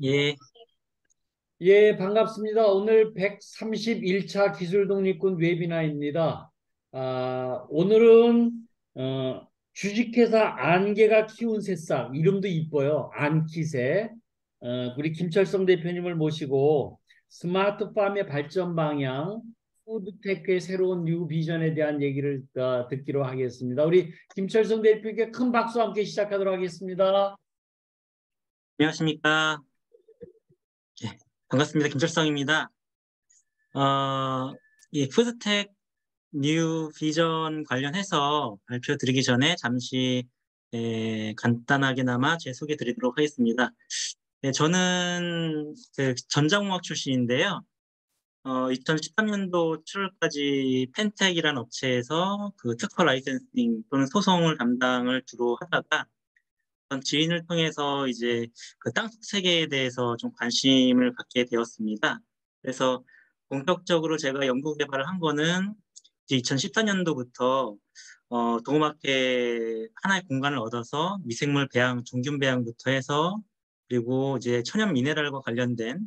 예, 예, 반갑습니다. 오늘 131차 기술 독립군 웨비나입니다. 오늘은 주식회사 안개가 키운 새싹, 이름도 이뻐요. 안키새. 우리 김철성 대표님을 모시고 스마트팜의 발전 방향, 푸드테크의 새로운 뉴 비전에 대한 얘기를 듣기로 하겠습니다. 우리 김철성 대표께 큰 박수와 함께 시작하도록 하겠습니다. 안녕하십니까. 예, 반갑습니다. 김철성입니다. 어, 이 푸드텍 뉴 비전 관련해서 발표 드리기 전에 잠시 간단하게나마 제 소개 드리도록 하겠습니다. 저는 그 전자공학 출신인데요. 2013년도 7월까지 펜텍이라는 업체에서 그 특허 라이센싱 또는 소송을 담당을 주로 하다가 어떤 지인을 통해서 이제 그 땅속 세계에 대해서 좀 관심을 갖게 되었습니다. 그래서 본격적으로 제가 연구 개발을 한 거는 2014년도부터 동그맣게 하나의 공간을 얻어서 미생물 배양, 종균 배양부터 해서 그리고 이제 천연 미네랄과 관련된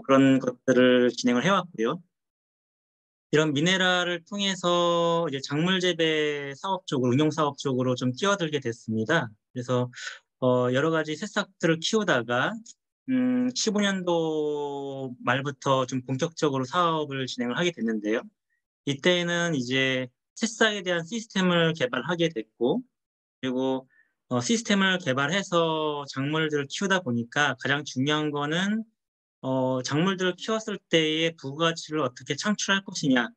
그런 것들을 진행을 해왔고요. 이런 미네랄을 통해서 이제 작물 재배 사업 쪽으로, 응용 사업 쪽으로 좀 뛰어들게 됐습니다. 그래서 여러 가지 새싹들을 키우다가 15년도 말부터 좀 본격적으로 사업을 진행을 하게 됐는데요. 이때는 이제 새싹에 대한 시스템을 개발하게 됐고, 그리고 시스템을 개발해서 작물들을 키우다 보니까 가장 중요한 거는 작물들을 키웠을 때의 부가가치를 어떻게 창출할 것이냐가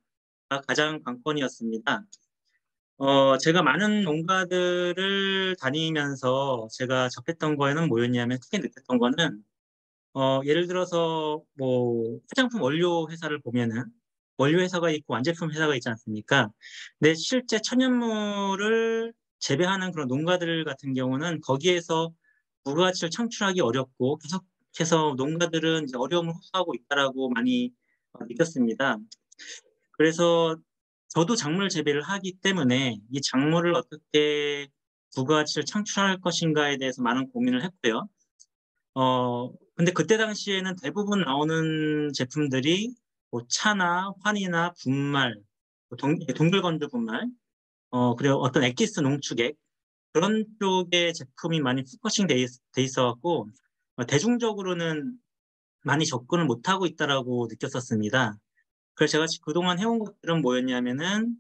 가장 관건이었습니다. 제가 많은 농가들을 다니면서 제가 접했던 거에는 뭐였냐면 크게 느꼈던 거는 예를 들어서 뭐 화장품 원료 회사를 보면은 원료 회사가 있고 완제품 회사가 있지 않습니까? 근데 실제 천연물을 재배하는 그런 농가들 같은 경우는 거기에서 부가가치를 창출하기 어렵고 계속해서 농가들은 이제 어려움을 호소하고 있다라고 많이 느꼈습니다. 그래서 저도 작물 재배를 하기 때문에 이 작물을 어떻게 부가가치를 창출할 것인가에 대해서 많은 고민을 했고요. 근데 그때 당시에는 대부분 나오는 제품들이 뭐 차나 환이나 분말, 뭐 동글건조 분말, 그리고 어떤 엑기스 농축액, 그런 쪽의 제품이 많이 포커싱 돼 있어갖고, 대중적으로는 많이 접근을 못하고 있다라고 느꼈었습니다. 그래서 제가 그동안 해온 것들은 뭐였냐면은,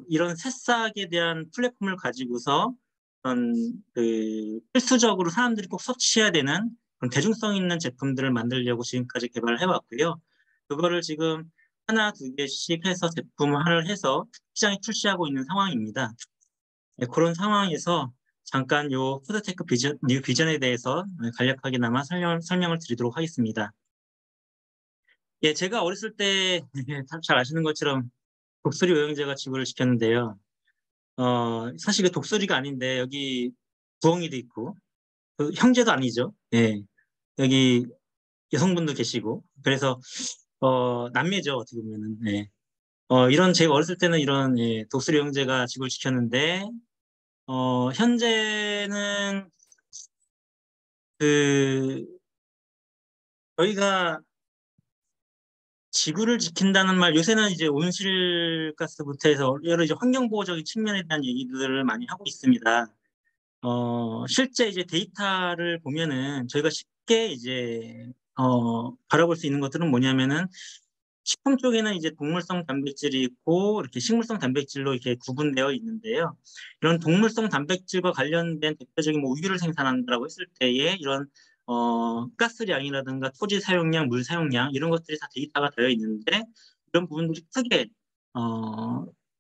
이런 새싹에 대한 플랫폼을 가지고서 어떤 그 필수적으로 사람들이 꼭 섭취해야 되는 그런 대중성 있는 제품들을 만들려고 지금까지 개발을 해왔고요. 그거를 지금 하나, 두 개씩 해서 제품화를 해서 시장에 출시하고 있는 상황입니다. 네, 그런 상황에서 잠깐 요 푸드테크 비전, 뉴 비전에 대해서 간략하게나마 설명을 드리도록 하겠습니다. 예, 제가 어렸을 때 잘 아시는 것처럼 독수리 오형제가 지구를 지켰는데요. 사실 그 독수리가 아닌데 여기 부엉이도 있고 그 형제도 아니죠. 예, 여기 여성분도 계시고 그래서 남매죠 어떻게 보면은. 예. 이런 제가 어렸을 때는 이런 예, 독수리 형제가 지구를 지켰는데 현재는 그 저희가 지구를 지킨다는 말, 요새는 이제 온실가스부터 해서 여러 이제 환경보호적인 측면에 대한 얘기들을 많이 하고 있습니다. 실제 이제 데이터를 보면은 저희가 쉽게 이제, 바라볼 수 있는 것들은 뭐냐면은 식품 쪽에는 이제 동물성 단백질이 있고 이렇게 식물성 단백질로 이렇게 구분되어 있는데요. 이런 동물성 단백질과 관련된 대표적인 뭐 우유를 생산한다고 했을 때에 이런 가스량이라든가 토지 사용량, 물 사용량 이런 것들이 다 데이터가 되어 있는데 이런 부분들이 크게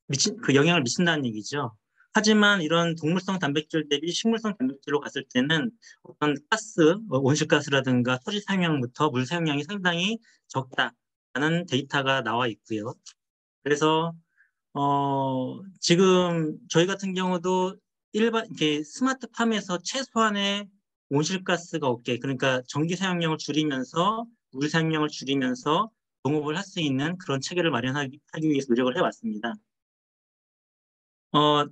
미친 그 영향을 미친다는 얘기죠. 하지만 이런 동물성 단백질 대비 식물성 단백질로 갔을 때는 어떤 가스, 온실가스라든가 토지 사용량부터 물 사용량이 상당히 적다라는 데이터가 나와 있고요. 그래서 지금 저희 같은 경우도 일반 이렇게 스마트팜에서 최소한의 온실가스가 없게 그러니까 전기 사용량을 줄이면서 물 사용량을 줄이면서 농업을 할 수 있는 그런 체계를 마련하기 위해서 노력을 해왔습니다. 어,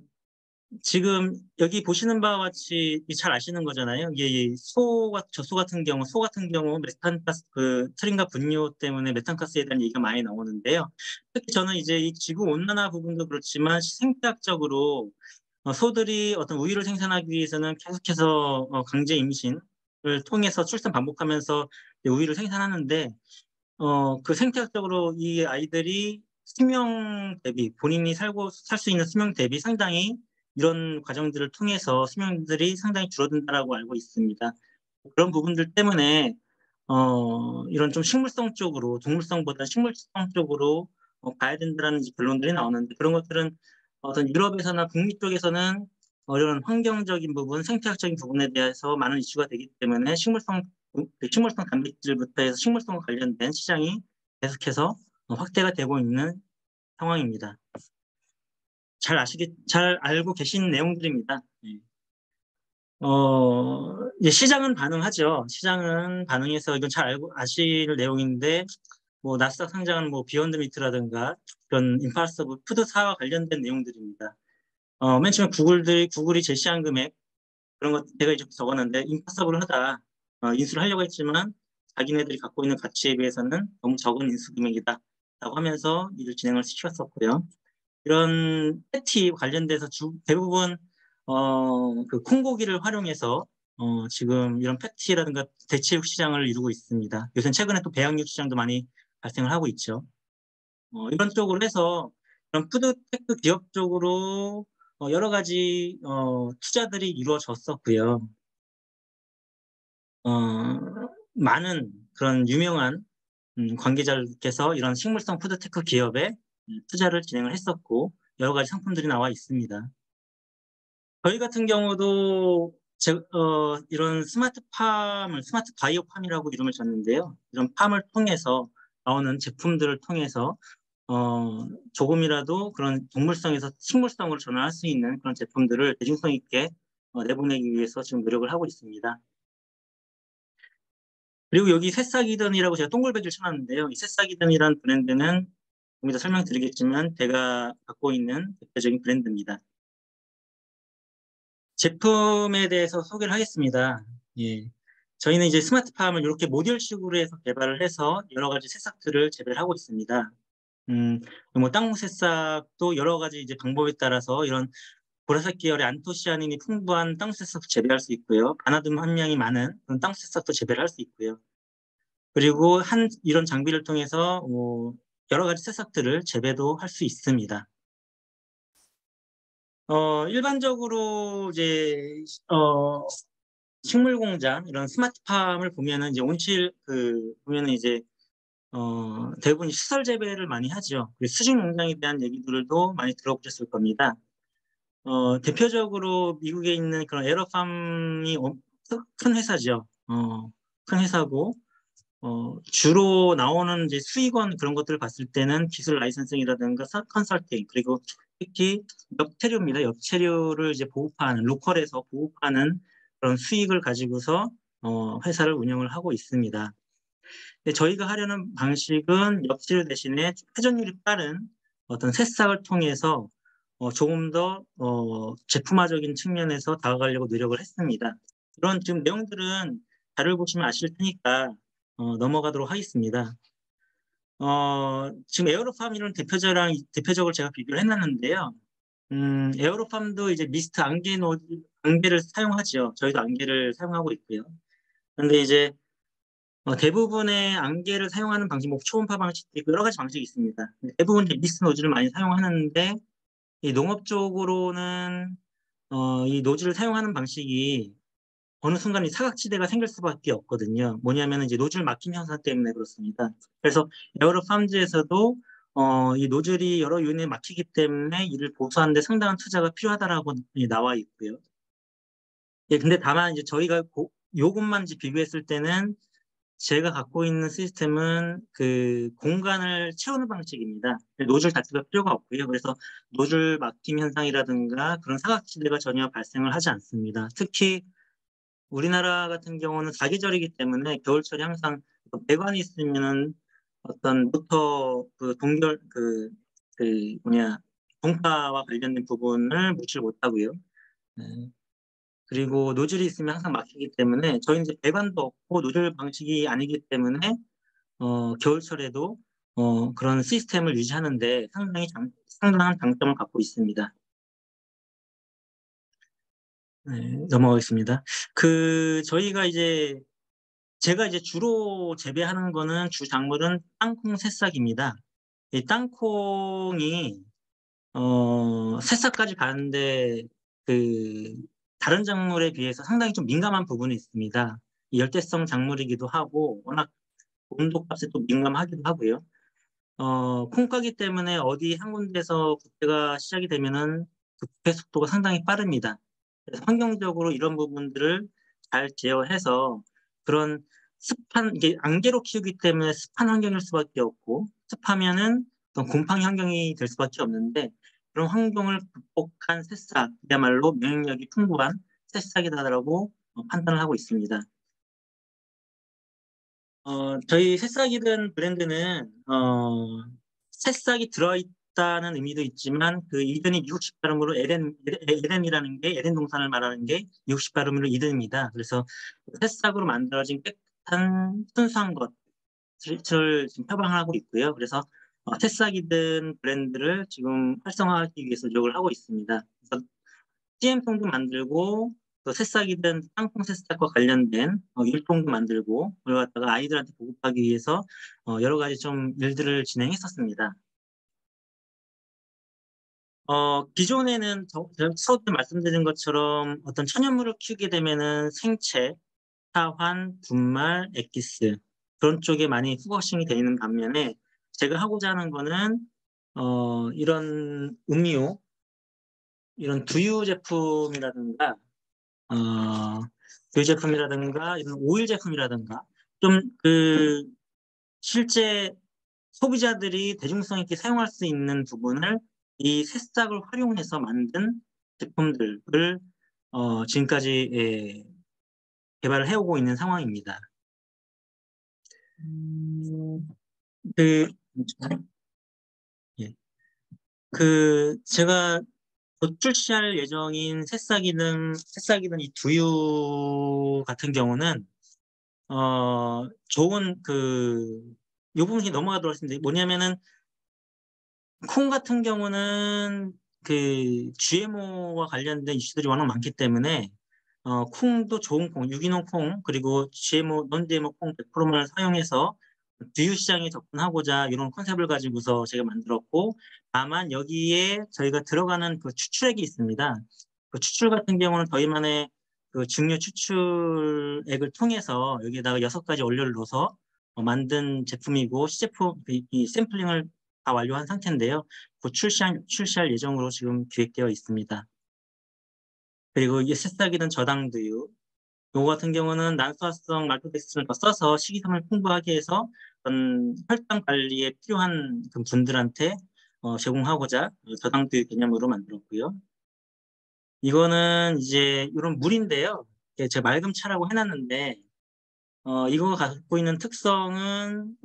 지금 여기 보시는 바와 같이 잘 아시는 거잖아요. 이게 젖소 같은 경우 메탄가스 트림과 분뇨 때문에 메탄가스에 대한 얘기가 많이 나오는데요. 특히 저는 이제 이 지구 온난화 부분도 그렇지만 생태학적으로 소들이 어떤 우유를 생산하기 위해서는 계속해서 강제 임신을 통해서 출산 반복하면서 우유를 생산하는데 그 생태학적으로 이 아이들이 수명 대비 본인이 살 수 있는 수명 대비 상당히 이런 과정들을 통해서 수명들이 상당히 줄어든다라고 알고 있습니다. 그런 부분들 때문에 이런 좀 식물성 쪽으로 동물성보다 식물성 쪽으로 가야 된다는 결론들이 나오는데 그런 것들은 어떤 유럽에서나 북미 쪽에서는 이런 환경적인 부분, 생태학적인 부분에 대해서 많은 이슈가 되기 때문에 식물성 단백질부터 해서 식물성과 관련된 시장이 계속해서 확대가 되고 있는 상황입니다. 잘 알고 계신 내용들입니다. 네. 이제 시장은 반응하죠. 시장은 반응해서 이건 잘 알고 아실 내용인데, 뭐 나스닥 상장은 뭐 비욘드 미트라든가 그런 임파서블 푸드사와 관련된 내용들입니다. 맨 처음에 구글이 제시한 금액 그런 것 제가 이제 적었는데 임파서블하다 인수를 하려고 했지만 자기네들이 갖고 있는 가치에 비해서는 너무 적은 인수 금액이다라고 하면서 일을 진행을 시켰었고요. 이런 패티 관련돼서 대부분 그 콩고기를 활용해서 지금 이런 패티라든가 대체육 시장을 이루고 있습니다. 요새 최근에 또 배양육 시장도 많이 발생을 하고 있죠. 이런 쪽으로 해서 이런 푸드테크 기업 쪽으로 여러 가지 투자들이 이루어졌었고요. 많은 그런 유명한 관계자들께서 이런 식물성 푸드테크 기업에 투자를 진행을 했었고 여러 가지 상품들이 나와 있습니다. 저희 같은 경우도 이런 스마트 바이오팜이라고 이름을 줬는데요. 이런 팜을 통해서 나오는 제품들을 통해서 조금이라도 그런 동물성에서 식물성으로 전환할 수 있는 그런 제품들을 대중성 있게 내보내기 위해서 지금 노력을 하고 있습니다. 그리고 여기 새싹이든이라고 제가 동글백을 쳐놨는데요. 이 새싹이든이라는 브랜드는 좀 이따 설명드리겠지만 제가 갖고 있는 대표적인 브랜드입니다. 제품에 대해서 소개를 하겠습니다. 예. 저희는 이제 스마트팜을 이렇게 모듈식으로 해서 개발을 해서 여러 가지 새싹들을 재배를 하고 있습니다. 뭐 땅콩 새싹도 여러 가지 이제 방법에 따라서 이런 보라색 계열의 안토시아닌이 풍부한 땅콩 새싹도 재배할 수 있고요. 바나듐 함량이 많은 그런 땅콩 새싹도 재배를 할 수 있고요. 그리고 이런 장비를 통해서 여러 가지 새싹들을 재배도 할 수 있습니다. 일반적으로 이제 식물 공장 이런 스마트팜을 보면은 이제 보면은 이제 대부분 시설 재배를 많이 하죠. 그리고 수직 농장에 대한 얘기들도 많이 들어보셨을 겁니다. 대표적으로 미국에 있는 그런 에러팜이 큰 회사죠. 큰 회사고 주로 나오는 이제 수익원 그런 것들을 봤을 때는 기술 라이선싱이라든가 컨설팅 그리고 특히 엽채류입니다. 엽채류를 이제 로컬에서 보급하는 그런 수익을 가지고서 회사를 운영을 하고 있습니다. 근데 저희가 하려는 방식은 엽채류 대신에 회전율이 빠른 어떤 새싹을 통해서 조금 더 제품화적인 측면에서 다가가려고 노력을 했습니다. 그런 지금 내용들은 자료를 보시면 아실 테니까 넘어가도록 하겠습니다. 지금 에어로팜 이런 대표적으로 제가 비교를 해놨는데요. 에어로팜도 이제 미스트 안개를 사용하죠. 저희도 안개를 사용하고 있고요. 그런데 이제 대부분의 안개를 사용하는 방식, 뭐 초음파 방식도 있고 여러 가지 방식이 있습니다. 대부분 미스트 노즐을 많이 사용하는데 이 농업 쪽으로는 이 노즐을 사용하는 방식이 어느 순간 이 사각지대가 생길 수밖에 없거든요. 뭐냐면 이제 노즐 막힘 현상 때문에 그렇습니다. 그래서 여러 팜즈에서도 이 노즐이 여러 요인에 막히기 때문에 이를 보수하는 데 상당한 투자가 필요하다라고 나와 있고요. 예, 근데 다만 이제 저희가 요것만 이제 비교했을 때는 제가 갖고 있는 시스템은 그 공간을 채우는 방식입니다. 노즐 자체가 필요가 없고요. 그래서 노즐 막힘 현상이라든가 그런 사각지대가 전혀 발생을 하지 않습니다. 특히 우리나라 같은 경우는 사계절이기 때문에 겨울철에 항상 배관이 있으면은 어떤 모터 그 동파와 관련된 부분을 묻지를 못하고요. 그리고 노즐이 있으면 항상 막히기 때문에 저희는 이제 배관도 없고 노즐 방식이 아니기 때문에 겨울철에도 그런 시스템을 유지하는데 상당한 장점을 갖고 있습니다. 네, 넘어가겠습니다. 제가 이제 주로 재배하는 거는 주 작물은 땅콩 새싹입니다. 이 땅콩이 새싹까지 가는데 그 다른 작물에 비해서 상당히 좀 민감한 부분이 있습니다. 이 열대성 작물이기도 하고 워낙 온도값에 또 민감하기도 하고요. 콩 까기 때문에 어디 한 군데에서 부패가 시작이 되면은 그 부패 속도가 상당히 빠릅니다. 그래서 환경적으로 이런 부분들을 잘 제어해서 그런 이게 안개로 키우기 때문에 습한 환경일 수밖에 없고 습하면은 어떤 곰팡이 환경이 될 수밖에 없는데 그런 환경을 극복한 새싹이야말로 면역력이 풍부한 새싹이다라고 판단을 하고 있습니다. 저희 새싹이든 브랜드는 새싹이 들어있다는 의미도 있지만 그 이든이 미국식 발음으로 LN이라는 게 LN 동산을 말하는 게 미국식 발음으로 이든입니다. 그래서 새싹으로 만들어진 깨끗한 순수한 것을 지금 표방하고 있고요. 그래서 새싹이든 브랜드를 지금 활성화하기 위해서 노력을 하고 있습니다. 그래서 CM송도 만들고 또 새싹이든 땅콩 새싹과 관련된 율동도 만들고 그걸 갖다가 아이들한테 보급하기 위해서 여러 가지 좀 일들을 진행했었습니다. 기존에는 처음에 말씀드린 것처럼 어떤 천연물을 키우게 되면은 생채, 사환, 분말, 엑기스 그런 쪽에 많이 포커싱이 되어 있는 반면에 제가 하고자 하는 거는 이런 음료, 이런 두유 제품이라든가 어, 그 제품이라든가 이런 오일 제품이라든가 좀 실제 소비자들이 대중성 있게 사용할 수 있는 부분을 이 새싹을 활용해서 만든 제품들을 지금까지 개발을 해오고 있는 상황입니다. 그, 예. 제가 곧 출시할 예정인 새싹이든 이 두유 같은 경우는 좋은 이 부분이 넘어가도록 하겠습니다. 뭐냐면은 콩 같은 경우는 GMO와 관련된 이슈들이 워낙 많기 때문에 콩도 좋은 콩, 유기농 콩 그리고 GMO, non-GMO 콩 100%를 사용해서 두유 시장에 접근하고자 이런 컨셉을 가지고서 제가 만들었고 다만 여기에 저희가 들어가는 그 추출액이 있습니다. 그 추출 같은 경우는 저희만의 그 증류 추출액을 통해서 여기에다가 6가지 원료를 넣어서 만든 제품이고 시제품 이 샘플링을 다 완료한 상태인데요. 곧 출시할 예정으로 지금 기획되어 있습니다. 그리고 이게 새싹이든 저당두유 요거 같은 경우는 난소화성 말토덱스틴을 더 써서 식이섬을 풍부하게 해서 혈당 관리에 필요한 그 분들한테 제공하고자 저당두유 개념으로 만들었고요. 이거는 이제 이런 물인데요. 제가 맑음차라고 해놨는데 이거가 갖고 있는 특성은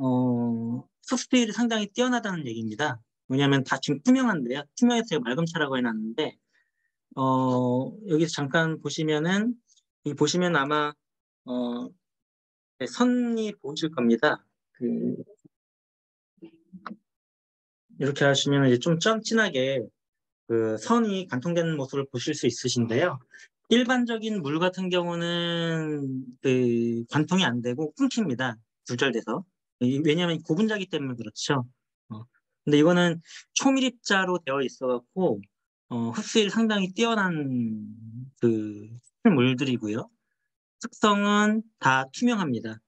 흡수율이 상당히 뛰어나다는 얘기입니다. 왜냐하면 다 지금 투명한데요. 투명해서 제가 맑음차라고 해놨는데 여기서 잠깐 보시면은 여기 보시면 아마 어, 네, 선이 보실 겁니다. 이렇게 하시면 이제 좀 진하게 그 선이 관통되는 모습을 보실 수 있으신데요. 일반적인 물 같은 경우는 관통이 안 되고 끊깁니다. 두절돼서. 왜냐하면 고분자기 때문에 그렇죠. 근데 이거는 초밀입자로 되어 있어갖고 흡수율이 상당히 뛰어난 물들이고요. 특성은 다 투명합니다.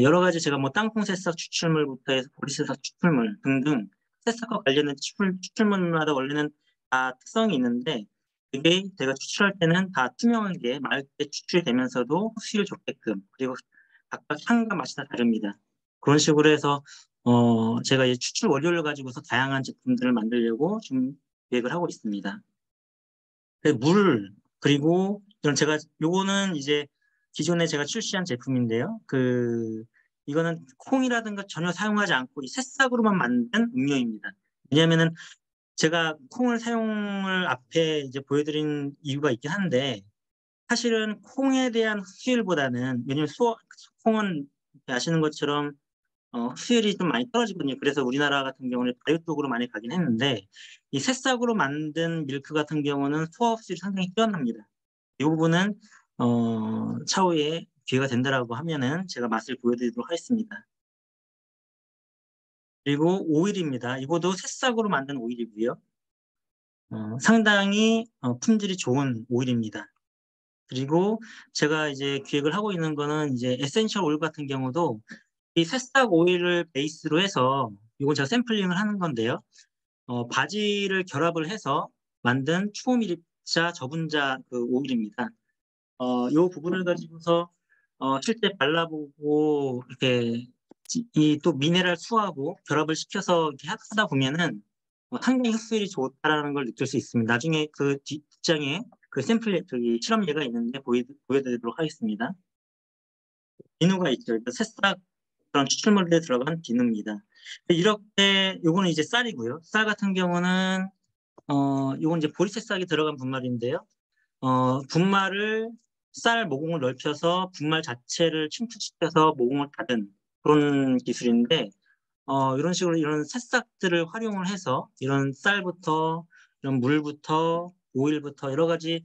여러 가지 제가 뭐 땅콩 새싹 추출물부터 해서 보리새싹 추출물 등등 새싹과 관련된 추출물마다 원래는 다 특성이 있는데 그게 제가 추출할 때는 다 투명하게 맑게 추출이 되면서도 흡수율 좋게끔 그리고 각각 향과 맛이 다 다릅니다. 그런 식으로 해서 제가 이 추출 원료를 가지고서 다양한 제품들을 만들려고 지금 계획을 하고 있습니다. 그리고 요거는 이제 기존에 제가 출시한 제품인데요. 이거는 콩이라든가 전혀 사용하지 않고 이 새싹으로만 만든 음료입니다. 왜냐면은 제가 콩을 사용을 앞에 이제 보여드린 이유가 있긴 한데, 사실은 콩에 대한 수율보다는, 왜냐면 콩은 아시는 것처럼 수율이 좀 많이 떨어지거든요. 그래서 우리나라 같은 경우는 발효 쪽으로 많이 가긴 했는데, 이 새싹으로 만든 밀크 같은 경우는 소화 수율이 상당히 뛰어납니다. 이 부분은 차후에 기회가 된다라고 하면은 제가 맛을 보여드리도록 하겠습니다. 그리고 오일입니다. 이것도 새싹으로 만든 오일이고요. 상당히 품질이 좋은 오일입니다. 그리고 제가 이제 기획을 하고 있는 거는 이제 에센셜 오일 같은 경우도 이 새싹 오일을 베이스로 해서, 이건 제가 샘플링을 하는 건데요. 바지를 결합을 해서 만든 추호밀입자 저분자 그 오일입니다. 이 부분을 가지고서 실제 발라보고 이렇게 이 또 미네랄 수하고 결합을 시켜서 이렇게 하다 보면은 상당히 흡수율이 좋다라는 걸 느낄 수 있습니다. 나중에 그 뒷장에 그 샘플 저기 실험 예가 있는데 보여드리도록 하겠습니다. 비누가 있죠. 그러니까 새싹 그런 추출물에 들어간 비누입니다. 이렇게 요거는 이제 쌀이고요. 쌀 같은 경우는 요건 이제 보리새싹이 들어간 분말인데요. 분말을 쌀 모공을 넓혀서 분말 자체를 침투시켜서 모공을 닫은 그런 기술인데, 이런 식으로 이런 새싹들을 활용을 해서 이런 쌀부터 이런 물부터 오일부터 여러 가지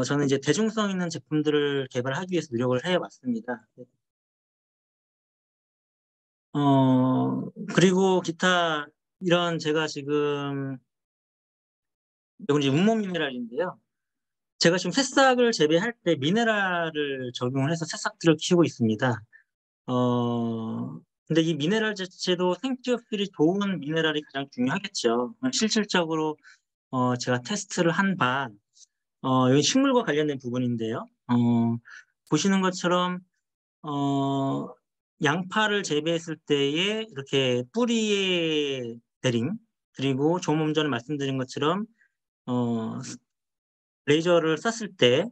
저는 이제 대중성 있는 제품들을 개발하기 위해서 노력을 해왔습니다. 그리고 기타 이런 제가 지금 이건 이제 운모 미네랄인데요. 제가 지금 새싹을 재배할 때 미네랄을 적용을 해서 새싹들을 키우고 있습니다. 근데 이 미네랄 자체도 생기업질이 좋은 미네랄이 가장 중요하겠죠. 실질적으로 제가 테스트를 한 바, 여기 식물과 관련된 부분인데요. 보시는 것처럼 어, 양파를 재배했을 때에 이렇게 뿌리의 대링, 그리고 조금 전에 말씀드린 것처럼 어, 레이저를 쐈을 때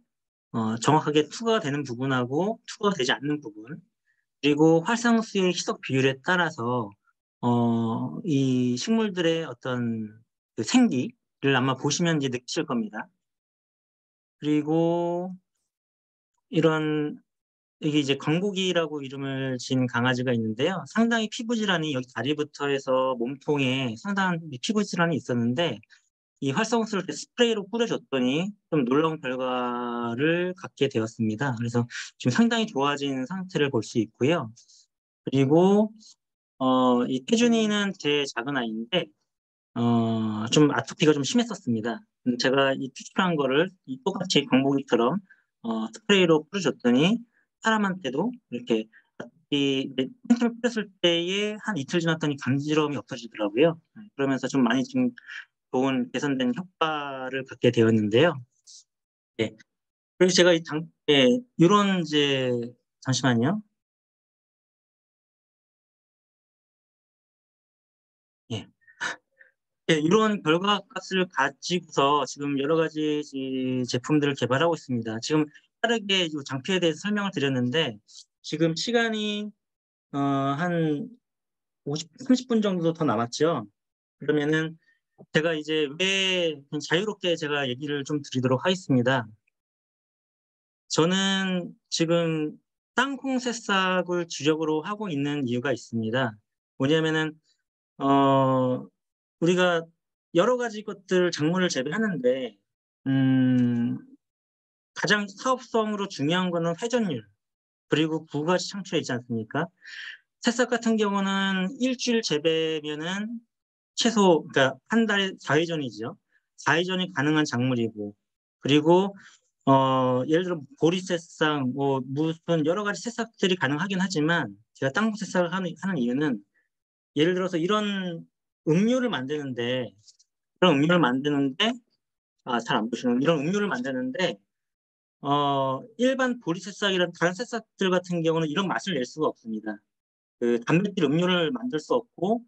정확하게 투과가 되는 부분하고 투과가 되지 않는 부분, 그리고 활성수의 희석 비율에 따라서 이 식물들의 어떤 그 생기를 아마 보시면 이제 느끼실 겁니다. 그리고 이런 이게 이제 광고기라고 이름을 지은 강아지가 있는데요. 상당히 피부 질환이 여기 다리부터 해서 몸통에 상당한 피부 질환이 있었는데, 이 활성수를 이렇게 스프레이로 뿌려줬더니 좀 놀라운 결과를 갖게 되었습니다. 그래서 지금 상당히 좋아진 상태를 볼 수 있고요. 그리고 이 태준이는 제 작은 아이인데 좀 아토피가 좀 심했었습니다. 제가 이 추출한 거를 이 똑같이 광고기처럼 스프레이로 뿌려줬더니 사람한테도 이렇게 이 펜슬을 뿌렸을 때에 한 이틀 지났더니 간지러움이 없어지더라고요. 그러면서 좀 많이 좀 좋은 개선된 효과를 갖게 되었는데요. 네. 그래서 제가 이런 이제 잠시만요. 예. 네, 이런 결과값을 가지고서 지금 여러 가지 이 제품들을 개발하고 있습니다. 지금 빠르게 이 장피에 대해서 설명을 드렸는데, 지금 시간이 한 30분 정도 더 남았죠. 그러면은 제가 이제 왜 그냥 자유롭게 제가 얘기를 좀 드리도록 하겠습니다. 저는 지금 땅콩 새싹을 주력으로 하고 있는 이유가 있습니다. 뭐냐면은 어, 우리가 여러 가지 것들 작물을 재배하는데 음, 가장 사업성으로 중요한 거는 회전율, 그리고 부가치 창출에 있지 않습니까? 새싹 같은 경우는 일주일 재배면은 최소, 그러니까 한 달에 4회전이죠. 4회전이 가능한 작물이고, 그리고 예를 들어 보리새싹, 뭐 무슨 여러 가지 새싹들이 가능하긴 하지만 제가 땅콩 새싹을 하는 이유는, 예를 들어서 이런 음료를 만드는데 이런 음료를 만드는데 잘 안 보시는 이런 음료를 만드는데 일반 보리새싹이랑 다른 새싹들 같은 경우는 이런 맛을 낼 수가 없습니다. 그 단백질 음료를 만들 수 없고,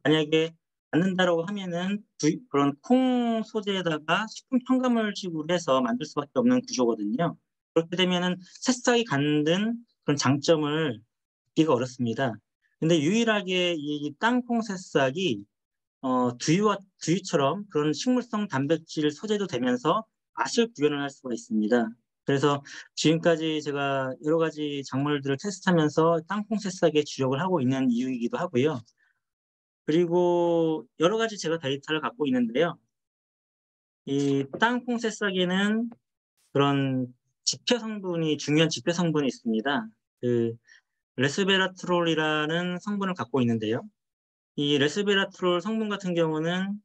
만약에 만든다라고 하면은 그런 콩 소재에다가 식품 첨가물질을 해서 만들 수밖에 없는 구조거든요. 그렇게 되면은 새싹이 갖는 그런 장점을 얻기가 어렵습니다. 근데 유일하게 이 땅콩 새싹이 두유처럼 그런 식물성 단백질 소재도 되면서 맛을 구현을 할 수가 있습니다. 그래서 지금까지 제가 여러 가지 작물들을 테스트하면서 땅콩 새싹에 주력을 하고 있는 이유이기도 하고요. 그리고 여러 가지 제가 데이터를 갖고 있는데요. 이 땅콩 새싹에는 그런 중요한 지표 성분이 있습니다. 그 레스베라트롤이라는 성분을 갖고 있는데요. 이 레스베라트롤 성분 같은 경우는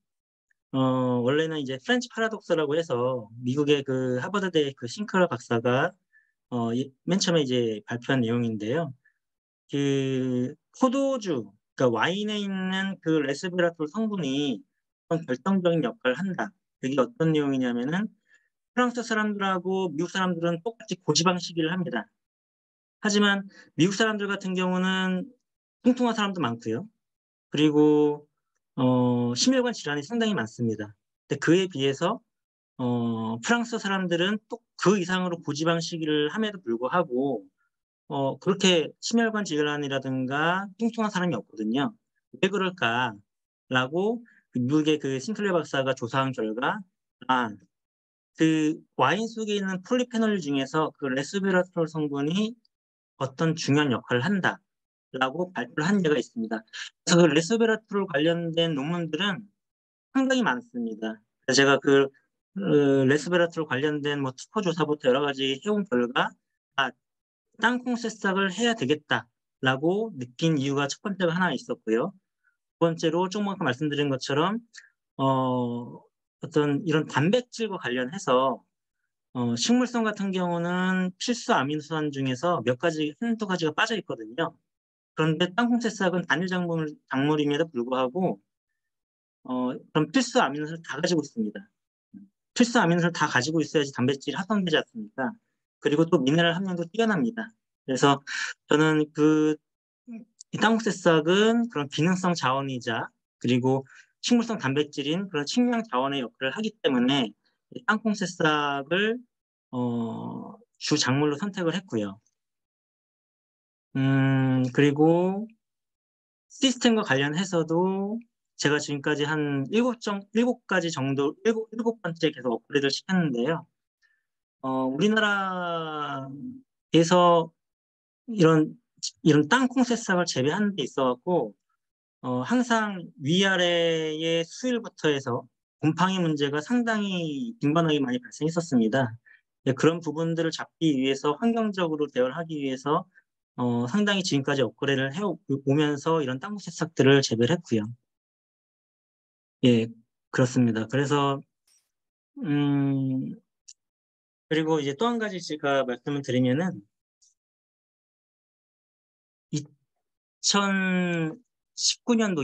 원래는 이제 프렌치 파라독스라고 해서 미국의 그 하버드대 그 싱클러 박사가 맨 처음에 이제 발표한 내용인데요. 그 포도주, 그러니까 와인에 있는 그 레스베라톨 성분이 어떤 결정적인 역할을 한다. 그게 어떤 내용이냐면은 프랑스 사람들하고 미국 사람들은 똑같이 고지방식이를 합니다. 하지만 미국 사람들 같은 경우는 뚱뚱한 사람도 많고요. 그리고 심혈관 질환이 상당히 많습니다. 근데 그에 비해서 프랑스 사람들은 또 그 이상으로 고지방식이를 함에도 불구하고 그렇게 심혈관 질환이라든가 뚱뚱한 사람이 없거든요. 왜 그럴까라고 그 미국의 그 싱클레어 박사가 조사한 결과, 그 와인 속에 있는 폴리페놀 중에서 그 레스베라트롤 성분이 어떤 중요한 역할을 한다라고 발표를 한 예가 있습니다. 그래서 그 레스베라트롤 관련된 논문들은 상당히 많습니다. 그래서 제가 그 레스베라트롤 관련된 뭐 특허 조사부터 여러 가지 해온 결과, 땅콩 새싹을 해야 되겠다라고 느낀 이유가 첫 번째가 하나 있었고요. 두 번째로 조금 아까 말씀드린 것처럼 어떤 이런 단백질과 관련해서 식물성 같은 경우는 필수 아미노산 중에서 한두 가지가 빠져 있거든요. 그런데 땅콩 새싹은 단일 작물임에도 불구하고 그런 필수 아미노산을 다 가지고 있습니다. 필수 아미노산을 다 가지고 있어야지 단백질이 합성되지 않습니까? 그리고 또 미네랄 함량도 뛰어납니다. 그래서 저는 이 땅콩 새싹은 그런 기능성 자원이자 그리고 식물성 단백질인 그런 식량 자원의 역할을 하기 때문에 이 땅콩 새싹을 주 작물로 선택을 했고요. 그리고 시스템과 관련해서도 제가 지금까지 한 일곱 가지 정도, 일곱 번째 계속 업그레이드를 시켰는데요. 우리나라에서 이런 땅콩 새싹을 재배하는 데 있어갖고, 항상 위아래의 수율부터 해서 곰팡이 문제가 상당히 빈번하게 많이 발생했었습니다. 네, 그런 부분들을 잡기 위해서 환경적으로 대응을 하기 위해서 상당히 지금까지 업그레이드를 해오면서 이런 땅콩 새싹들을 재배를 했고요. 예, 그렇습니다. 그래서 그리고 이제 또 한 가지 제가 말씀을 드리면은 2019년도,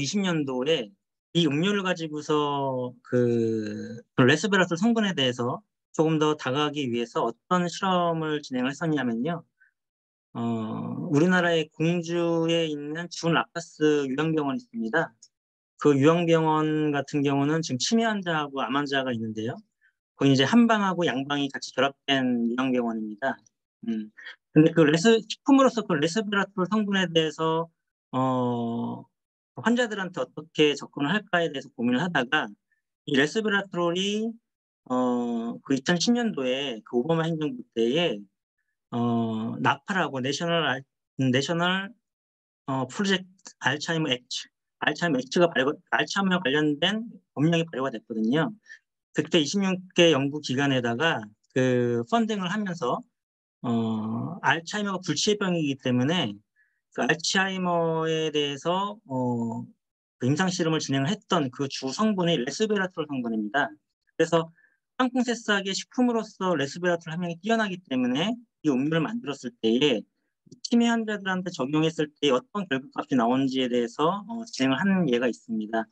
20년도에 이 음료를 가지고서 그 레스베라톨 성분에 대해서 조금 더 다가가기 위해서 어떤 실험을 진행을 했었냐면요. 우리나라의 공주에 있는 준 라파스 요양병원이 있습니다. 그 요양병원 같은 경우는 지금 치매 환자하고 암 환자가 있는데요. 거기 이제 한방하고 양방이 같이 결합된 요양병원입니다. 음. 근데 식품으로서 그 레스베라톨 성분에 대해서 환자들한테 어떻게 접근을 할까에 대해서 고민을 하다가 이 레스베라트롤이 그 2010년도에 그 오바마 행정부 때에 나파라고 내셔널 프로젝트 알츠하이머 관련된 법령이 발효가 됐거든요. 그때 26개 연구 기관에다가 그 펀딩을 하면서 알츠하이머가 불치병이기 때문에 그 알츠하이머에 대해서 그 임상 실험을 진행을 했던 그 주 성분이 레스베라트롤 성분입니다. 그래서 땅콩 새싹의 식품으로서 레스베라트롤 함량이 뛰어나기 때문에 이 음료를 만들었을 때에 치매 환자들한테 적용했을 때 어떤 결과값이 나오는지에 대해서 진행을 하는 예가 있습니다.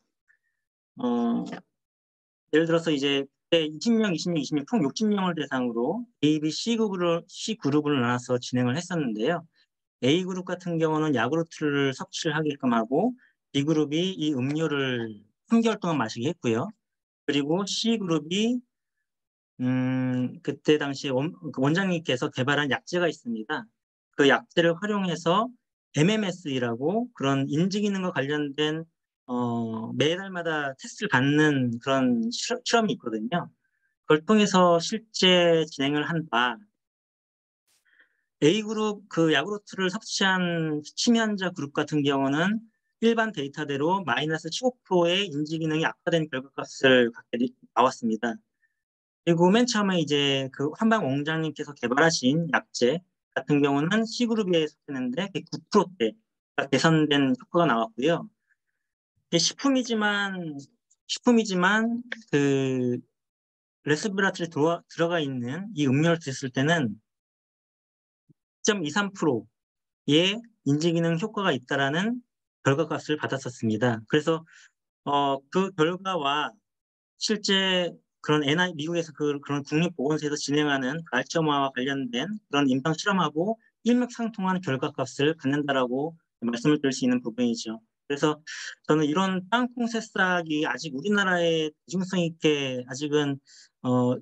예를 들어서 이제 그때 20명, 20명, 20명 총 60명을 대상으로 A, B, C 그룹을 나눠서 진행을 했었는데요. A그룹 같은 경우는 야구르트를 섭취를 하게끔 하고 B그룹이 이 음료를 3개월 동안 마시게 했고요. 그리고 C그룹이 그때 당시에 그 원장님께서 개발한 약제가 있습니다. 그 약제를 활용해서 MMS이라고 그런 인지 기능과 관련된 매달마다 테스트를 받는 그런 실험이 있거든요. 그걸 통해서 실제 진행을 한 바, A그룹 그 야구르트를 섭취한 치매환자 그룹 같은 경우는 일반 데이터대로 마이너스 15%의 인지 기능이 악화된 결과값을 갖게 나왔습니다. 그리고 맨 처음에 이제 그 한방 원장님께서 개발하신 약제 같은 경우는 C그룹에 속했는데 9%대가 개선된 효과가 나왔고요. 이게 식품이지만 그 레스브라트리 들어가 있는 이 음료를 드셨을 때는 0.23%의 인지기능 효과가 있다라는 결과값을 받았었습니다. 그래서 그 결과와 실제 그런 미국에서 그런 국립보건소에서 진행하는 알츠하이머와 관련된 그런 임상 실험하고 일맥상통하는 결과값을 갖는다라고 말씀을 드릴 수 있는 부분이죠. 그래서 저는 이런 땅콩 새싹이 아직 우리나라에 대중성 있게 아직은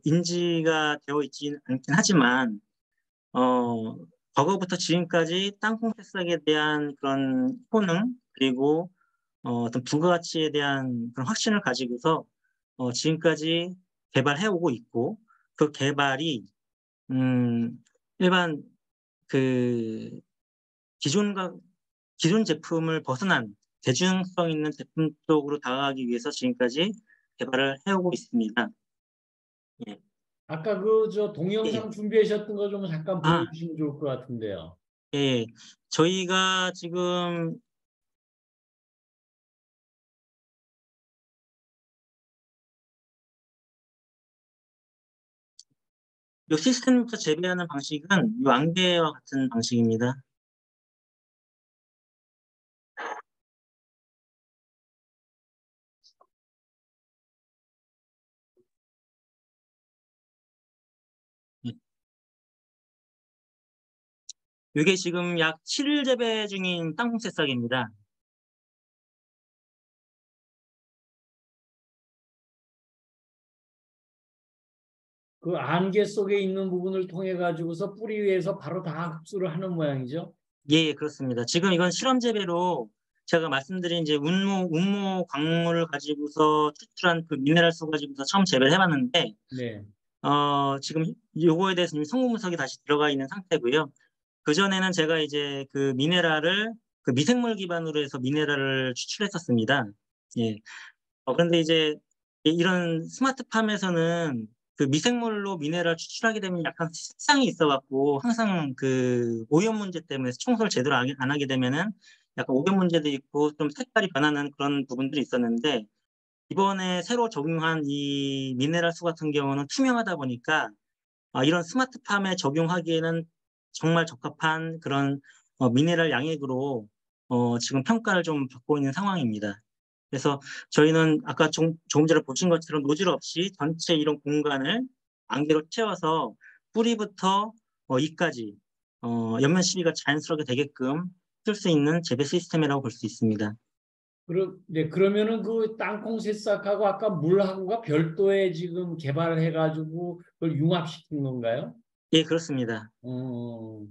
인지가 되어 있지 않긴 하지만 과거부터 지금까지 땅콩 새싹에 대한 그런 효능 그리고 어떤 부가가치에 대한 그런 확신을 가지고서 지금까지 개발해 오고 있고 그 개발이 일반 그 기존 제품을 벗어난 대중성 있는 제품 쪽으로 다가가기 위해서 지금까지 개발을 해오고 있습니다. 예. 아까 그 저 예. 동영상 준비하셨던 거 좀 잠깐 아, 보여주시면 좋을 것 같은데요. 예. 저희가 지금 이 시스템부터 재배하는 방식은 이 왕개와 같은 방식입니다. 예. 이게 지금 약 7일 재배 중인 땅콩 새싹입니다. 그 안개 속에 있는 부분을 통해 가지고서 뿌리 위에서 바로 다 흡수를 하는 모양이죠. 예, 그렇습니다. 지금 이건 실험 재배로 제가 말씀드린 이제 운모 광물을 가지고서 추출한 그 미네랄 소 가지고서 처음 재배를 해봤는데, 네. 지금 요거에 대해서 이미 성분 분석이 다시 들어가 있는 상태고요. 그전에는 제가 이제 그 미네랄을 그 미생물 기반으로 해서 미네랄을 추출했었습니다. 예. 그런데 이제 이런 스마트팜에서는 그 미생물로 미네랄 추출하게 되면 약간 식상이 있어갖고 항상 그 오염 문제 때문에 청소를 제대로 안 하게 되면은 약간 오염 문제도 있고 좀 색깔이 변하는 그런 부분들이 있었는데 이번에 새로 적용한 이 미네랄 수 같은 경우는 투명하다 보니까 이런 스마트팜에 적용하기에는 정말 적합한 그런 미네랄 양액으로 지금 평가를 좀 받고 있는 상황입니다. 그래서 저희는 아까 조금 전에 보신 것처럼 노즐 없이 전체 이런 공간을 안개로 채워서 뿌리부터 잎까지 옆면 시비가 자연스럽게 되게끔 쓸 수 있는 재배 시스템이라고 볼 수 있습니다. 네, 그러면은 그 땅콩 새싹하고 아까 물하고가 별도의 지금 개발을 해가지고 그걸 융합시킨 건가요? 예, 그렇습니다. 어,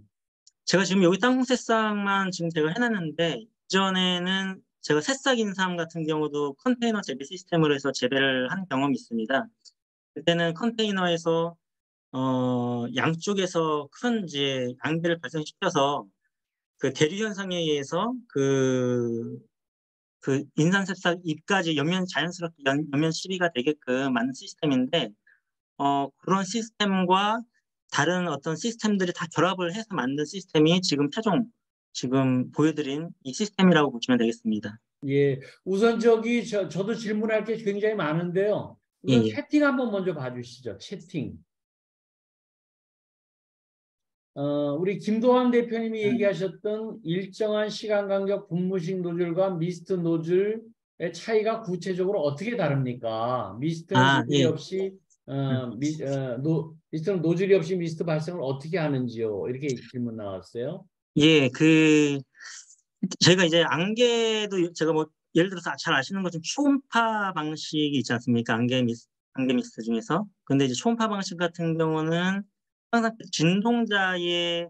제가 지금 여기 땅콩 새싹만 지금 제가 해놨는데 이전에는 제가 새싹 인삼 같은 경우도 컨테이너 재배 시스템으로 해서 재배를 한 경험이 있습니다. 그때는 컨테이너에서 양쪽에서 큰 이제 양배를 발생시켜서 그 대류 현상에 의해서 그 인산 새싹 잎까지 자연스럽게 옆면 시비가 되게끔 만든 시스템인데 그런 시스템과 다른 어떤 시스템들이 다 결합을 해서 만든 시스템이 지금 최종 지금 보여드린 이 시스템이라고 보시면 되겠습니다. 예. 우선 저도 질문할 게 굉장히 많은데요. 예, 우선 예. 채팅 한번 먼저 봐주시죠. 채팅. 우리 김도환 대표님이 음. 얘기하셨던 일정한 시간 간격 분무식 노즐과 미스트 노즐의 차이가 구체적으로 어떻게 다릅니까? 미스트는 아, 노즐이 예. 없이 음. 미스트는 노즐이 없이 미스트 발생을 어떻게 하는지요? 이렇게 질문 나왔어요. 예, 제가 이제 안개도 제가 뭐 예를 들어서 잘 아시는 것처럼 초음파 방식이 있지 않습니까? 안개 미스트 중에서. 근데 이제 초음파 방식 같은 경우는 항상 그 진동자의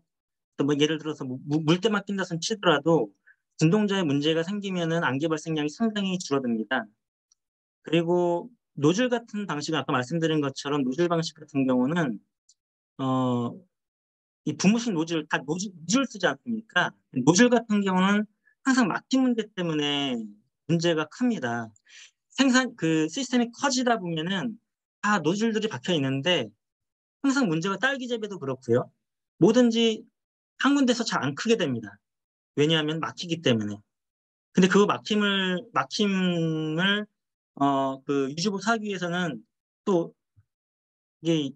뭐 예를 들어서 물때 맡긴다 손 치더라도 진동자에 문제가 생기면은 안개 발생량이 상당히 줄어듭니다. 그리고 노즐 같은 방식은 아까 말씀드린 것처럼 노즐 방식 같은 경우는 이 부무식 노즐 다 노즐 쓰지 않습니까? 노즐 같은 경우는 항상 막힘 문제 때문에 문제가 큽니다. 그 시스템이 커지다 보면은 다 노즐들이 박혀 있는데 항상 문제가 딸기 재배도 그렇고요. 뭐든지 한 군데서 잘 안 크게 됩니다. 왜냐하면 막히기 때문에. 근데 그 막힘을 그 유지보수 하기 위해서는 또 이게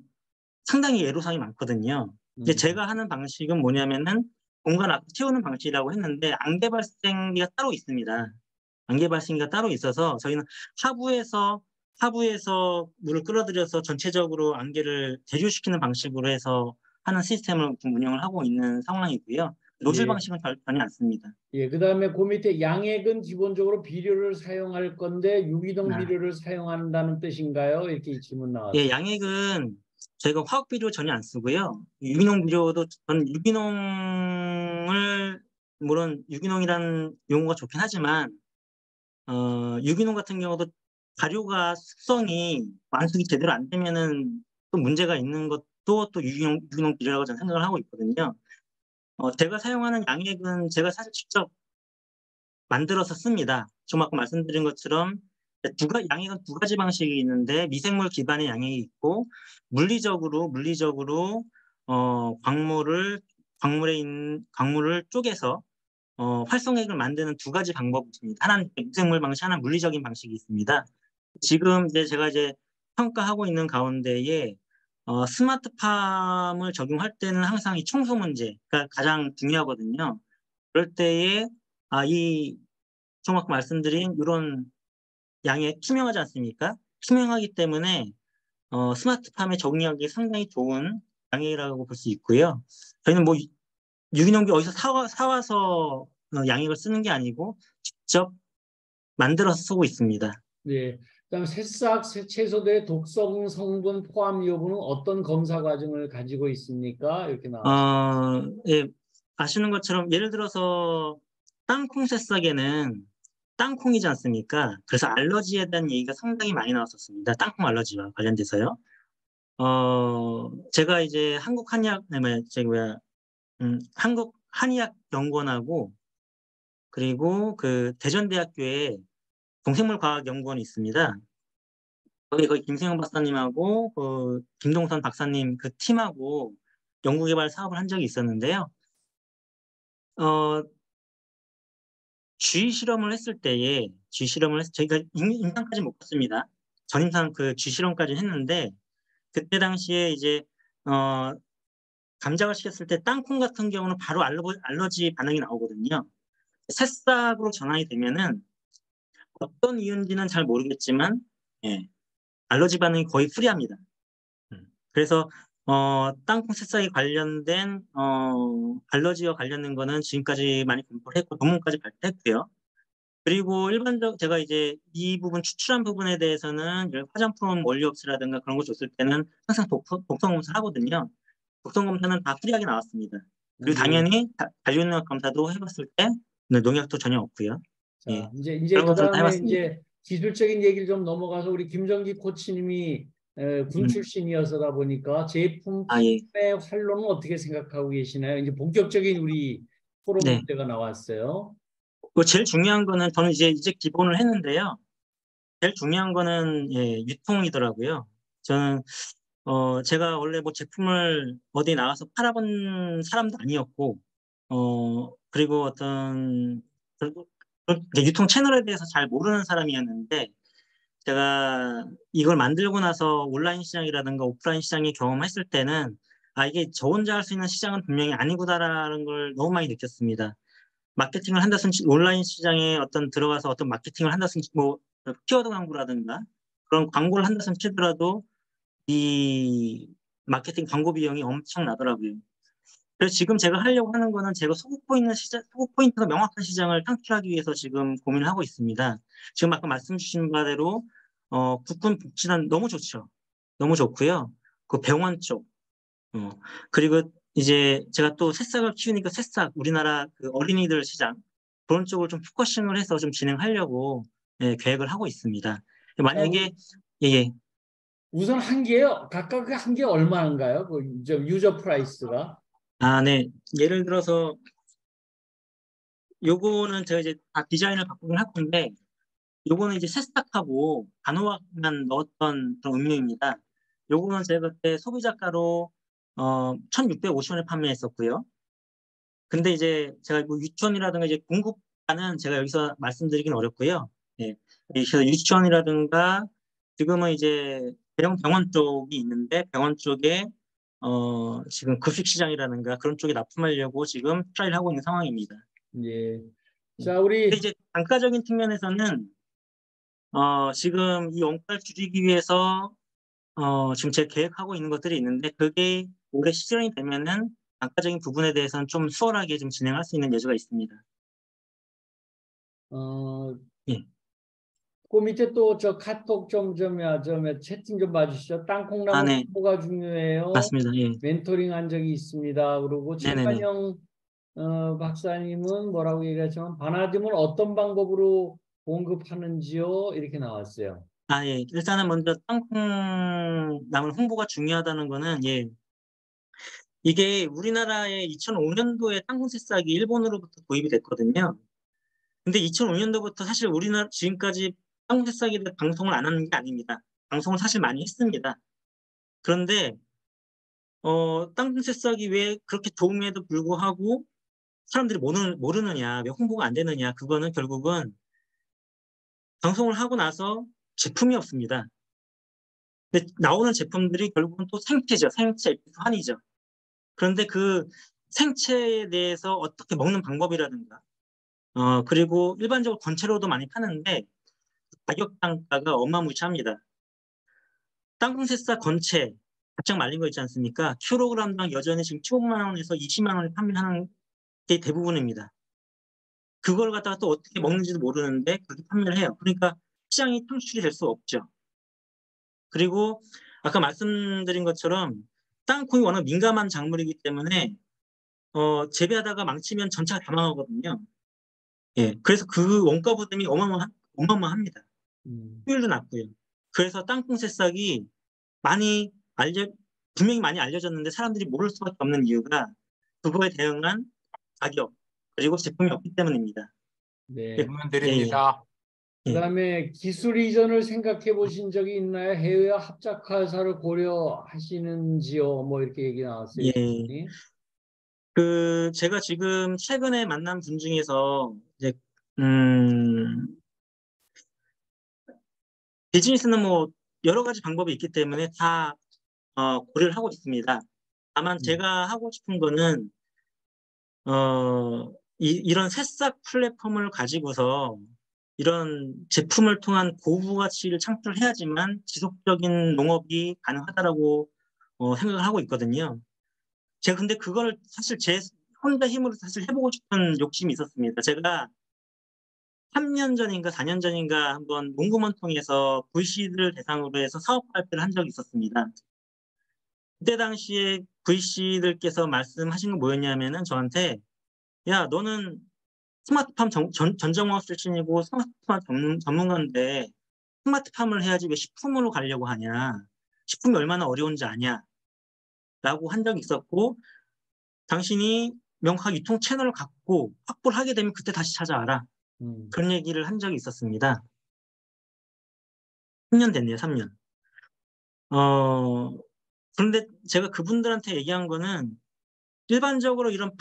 상당히 애로사항이 많거든요. 이제 제가 하는 방식은 뭐냐면은 공간 앞에 채우는 방식이라고 했는데 안개 발생기가 따로 있습니다. 안개 발생기가 따로 있어서 저희는 하부에서 물을 끌어들여서 전체적으로 안개를 대류시키는 방식으로 해서 하는 시스템을 좀 운영을 하고 있는 상황이고요. 노즐 예. 방식은 전혀 않습니다. 예, 그다음에 그 밑에 양액은 기본적으로 비료를 사용할 건데 유기농 아, 비료를 사용한다는 뜻인가요? 이렇게 질문 예, 나왔어요. 양액은 저희가 화학 비료 전혀 안 쓰고요. 유기농 비료도 저는 유기농을 물론 유기농이라는 용어가 좋긴 하지만 유기농 같은 경우도 발효가 숙성이 완숙이 제대로 안 되면은 또 문제가 있는 것도 또 유기농 비료라고 저는 생각을 하고 있거든요. 제가 사용하는 양액은 제가 사실 직접 만들어서 씁니다. 지금 아까 말씀드린 것처럼 양액은 두 가지 방식이 있는데 미생물 기반의 양액이 있고 물리적으로 광물을 쪼개서 활성액을 만드는 두 가지 방법이 있습니다. 하나는 미생물 방식, 하나는 물리적인 방식이 있습니다. 지금 제가 평가하고 있는 가운데에 스마트팜을 적용할 때는 항상 이 청소 문제가 가장 중요하거든요. 그럴 때에 좀 아까 말씀드린 이런 양이 투명하지 않습니까? 투명하기 때문에 스마트팜에 적용하기 상당히 좋은 양액이라고 볼 수 있고요. 저희는 뭐 유기농기 어디서 사와서 양액을 쓰는 게 아니고 직접 만들어서 쓰고 있습니다. 예. 그다음 새싹, 채소들의 독성 성분 포함 여부는 어떤 검사 과정을 가지고 있습니까? 이렇게 나왔습니다. 예, 아시는 것처럼 예를 들어서 땅콩 새싹에는 땅콩이지 않습니까? 그래서 알러지에 대한 얘기가 상당히 많이 나왔었습니다. 땅콩 알러지와 관련돼서요. 제가 이제 한국 한의학 연구원하고 그리고 그 대전대학교에 동생물과학연구원이 있습니다. 거기 김세영 박사님하고 그 김동선 박사님 그 팀하고 연구개발 사업을 한 적이 있었는데요. 어, 저희가 임상까지 못 갔습니다. 전임상 그 쥐실험까지 했는데 그때 당시에 이제 어, 감작을 시켰을 때 땅콩 같은 경우는 바로 알러지 반응이 나오거든요. 새싹으로 전환이 되면은 어떤 이유인지는 잘 모르겠지만 예, 알러지 반응이 거의 프리합니다. 그래서 땅콩 새싹에 관련된 알러지와 관련된 거는 지금까지 많이 공부를 했고 논문까지 발표했고요. 그리고 제가 이제 이 부분 추출한 부분에 대해서는 화장품 원료업체라든가 그런 거 줬을 때는 항상 독성 검사를 하거든요. 독성 검사는 다 프리하게 나왔습니다. 그리고 예. 당연히 잔류능력 검사도 해봤을 때 네, 농약도 전혀 없고요. 예, 자, 이제 그런 것들을 다 그다음에 해봤습니다. 이제 기술적인 얘기를 좀 넘어가서 우리 김정기 코치님이 군 음, 출신이어서다 보니까 제품 예. 판매 활로는 어떻게 생각하고 계시나요? 이제 본격적인 우리 토론 네. 문제가 나왔어요. 제일 중요한 거는 저는 이제 기본을 했는데요. 제일 중요한 거는 예, 유통이더라고요. 저는 제가 원래 뭐 제품을 어디 나가서 팔아본 사람도 아니었고, 그리고 유통 채널에 대해서 잘 모르는 사람이었는데, 제가 이걸 만들고 나서 온라인 시장이라든가 오프라인 시장에 경험했을 때는, 이게 저 혼자 할 수 있는 시장은 분명히 아니구나라는 걸 너무 많이 느꼈습니다. 마케팅을 한다든지, 온라인 시장에 들어가서 어떤 마케팅을 한다든지, 뭐, 키워드 광고라든가, 그런 광고를 한다든지 치더라도, 이 마케팅 광고 비용이 엄청 나더라고요. 그래서 지금 제가 하려고 하는 거는 제가 소국 포인트가 명확한 시장을 창출하기 위해서 지금 고민을 하고 있습니다. 지금 아까 말씀 주신 바대로 국군 복지단 너무 좋죠. 너무 좋고요. 그 병원 쪽, 어, 그리고 이제 제가 또 새싹을 키우니까 우리나라 그 어린이들 시장, 그런 쪽을 좀 포커싱을 해서 좀 진행하려고 예, 계획을 하고 있습니다. 만약에 예, 우선 한 개요. 각각 한 개 얼마인가요? 그 유저 프라이스가? 네. 예를 들어서 요거는 제가 이제 다 디자인을 바꾸긴 할 건데 요거는 이제 새싹하고 단호박만 넣었던 그런 음료입니다. 요거는 제가 그때 소비자가로 1,650원에 판매했었고요. 근데 이제 제가 뭐 유치원이라든가 이제 공급가는 제가 여기서 말씀드리긴 어렵고요. 예. 그래서 유치원이라든가 지금은 이제 대형 병원 쪽이 있는데 병원 쪽에 지금 급식 시장이라든가 그런 쪽에 납품하려고 지금 트라이를 하고 있는 상황입니다. 예. 예. 자, 근데 우리 이제 단가적인 측면에서는 지금 이 원가를 줄이기 위해서 지금 제가 계획하고 있는 것들이 있는데 그게 올해 실현이 되면은 단가적인 부분에 대해서는 좀 수월하게 좀 진행할 수 있는 여지가 있습니다. 어, 예. 그 밑에 또 저 카톡 좀 채팅 좀 봐주시죠. 땅콩나물 네. 홍보가 중요해요. 맞습니다. 예. 멘토링 한 적이 있습니다. 그리고 네네네. 최관영 박사님은 뭐라고 얘기하지만 바나듐을 어떤 방법으로 공급하는지요? 이렇게 나왔어요. 예. 일단은 먼저 땅콩나물 홍보가 중요하다는 거는, 예. 이게 우리나라에 2005년도에 땅콩 새싹이 일본으로부터 도입이 됐거든요. 근데 2005년도부터 사실 우리나라 지금까지 땅콩 새싹에 대해 방송을 안 하는 게 아닙니다. 방송을 사실 많이 했습니다. 그런데, 땅콩 새싹이 왜 그렇게 좋음에도 불구하고 사람들이 모르느냐, 왜 홍보가 안 되느냐, 그거는 결국은 방송을 하고 나서 제품이 없습니다. 근데 나오는 제품들이 결국은 또 생채죠. 생채, 환이죠. 그런데 그 생채에 대해서 어떻게 먹는 방법이라든가, 그리고 일반적으로 건채로도 많이 파는데 가격 단가가 어마무시합니다. 땅콩새싹 건채, 바짝 말린 거 있지 않습니까? 킬로그램당 여전히 지금 15만 원에서 20만 원에 판매하는 게 대부분입니다. 그걸 갖다가 또 어떻게 먹는지도 모르는데 그렇게 판매를 해요. 그러니까 시장이 창출이 될 수 없죠. 그리고 아까 말씀드린 것처럼 땅콩이 워낙 민감한 작물이기 때문에 재배하다가 망치면 전체가 다 망하거든요. 예, 그래서 그 원가 부담이 어마어마합니다. 음, 효율도 낮고요. 그래서 땅콩 새싹이 많이 분명히 많이 알려졌는데 사람들이 모를 수밖에 없는 이유가 그거에 대응한 가격 그리고 제품이 없기 때문입니다. 예, 네. 질문 예, 예. 드립니다. 예. 그다음에 기술 이전을 생각해 보신 적이 있나요? 해외와 합작화사를 고려하시는지요? 뭐 이렇게 얘기 나왔어요. 예. 제가 지금 최근에 만난 분 중에서 이제 음, 비즈니스는 뭐 여러 가지 방법이 있기 때문에 다 고려를 하고 있습니다. 다만 음, 제가 하고 싶은 거는 이런 새싹 플랫폼을 가지고서 이런 제품을 통한 고부가치를 창출해야지만 지속적인 농업이 가능하다라고 생각을 하고 있거든요. 제가 근데 그걸 사실 제 혼자 힘으로 사실 해보고 싶은 욕심이 있었습니다. 제가 3년 전인가 4년 전인가 한번 농구먼 통해서 VC들 대상으로 해서 사업 발표를 한 적이 있었습니다. 그때 당시에 VC들께서 말씀하신 건 뭐였냐면은 저한테 야, 너는 스마트팜 전정학 출신이고 스마트팜 전문가인데 스마트팜을 해야지 왜 식품으로 가려고 하냐? 식품이 얼마나 어려운지 아냐? 라고 한 적이 있었고 당신이 명확한 유통 채널을 갖고 확보를 하게 되면 그때 다시 찾아와라. 음, 그런 얘기를 한 적이 있었습니다. 3년 됐네요, 3년. 어, 그런데 제가 그분들한테 얘기한 거는 일반적으로 이런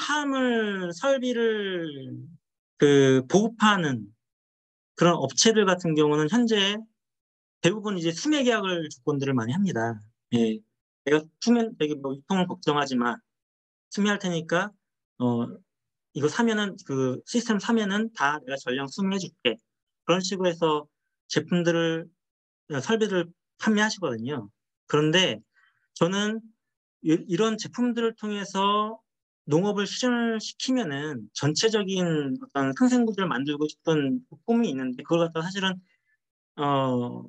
설비를 보급하는 그런 업체들 같은 경우는 현재 대부분 이제 수매 계약을 조건들을 많이 합니다. 예. 내가 되게 뭐 유통을 걱정하지 마. 수매할 테니까, 어, 이거 사면은, 시스템 사면은 다 내가 전량 수매해 줄게. 그런 식으로 해서 제품들을, 설비를 판매하시거든요. 그런데 저는 이런 제품들을 통해서 농업을 실현을 시키면은 전체적인 어떤 상생구조를 만들고 싶은 꿈이 있는데 그걸 갖다 사실은 어,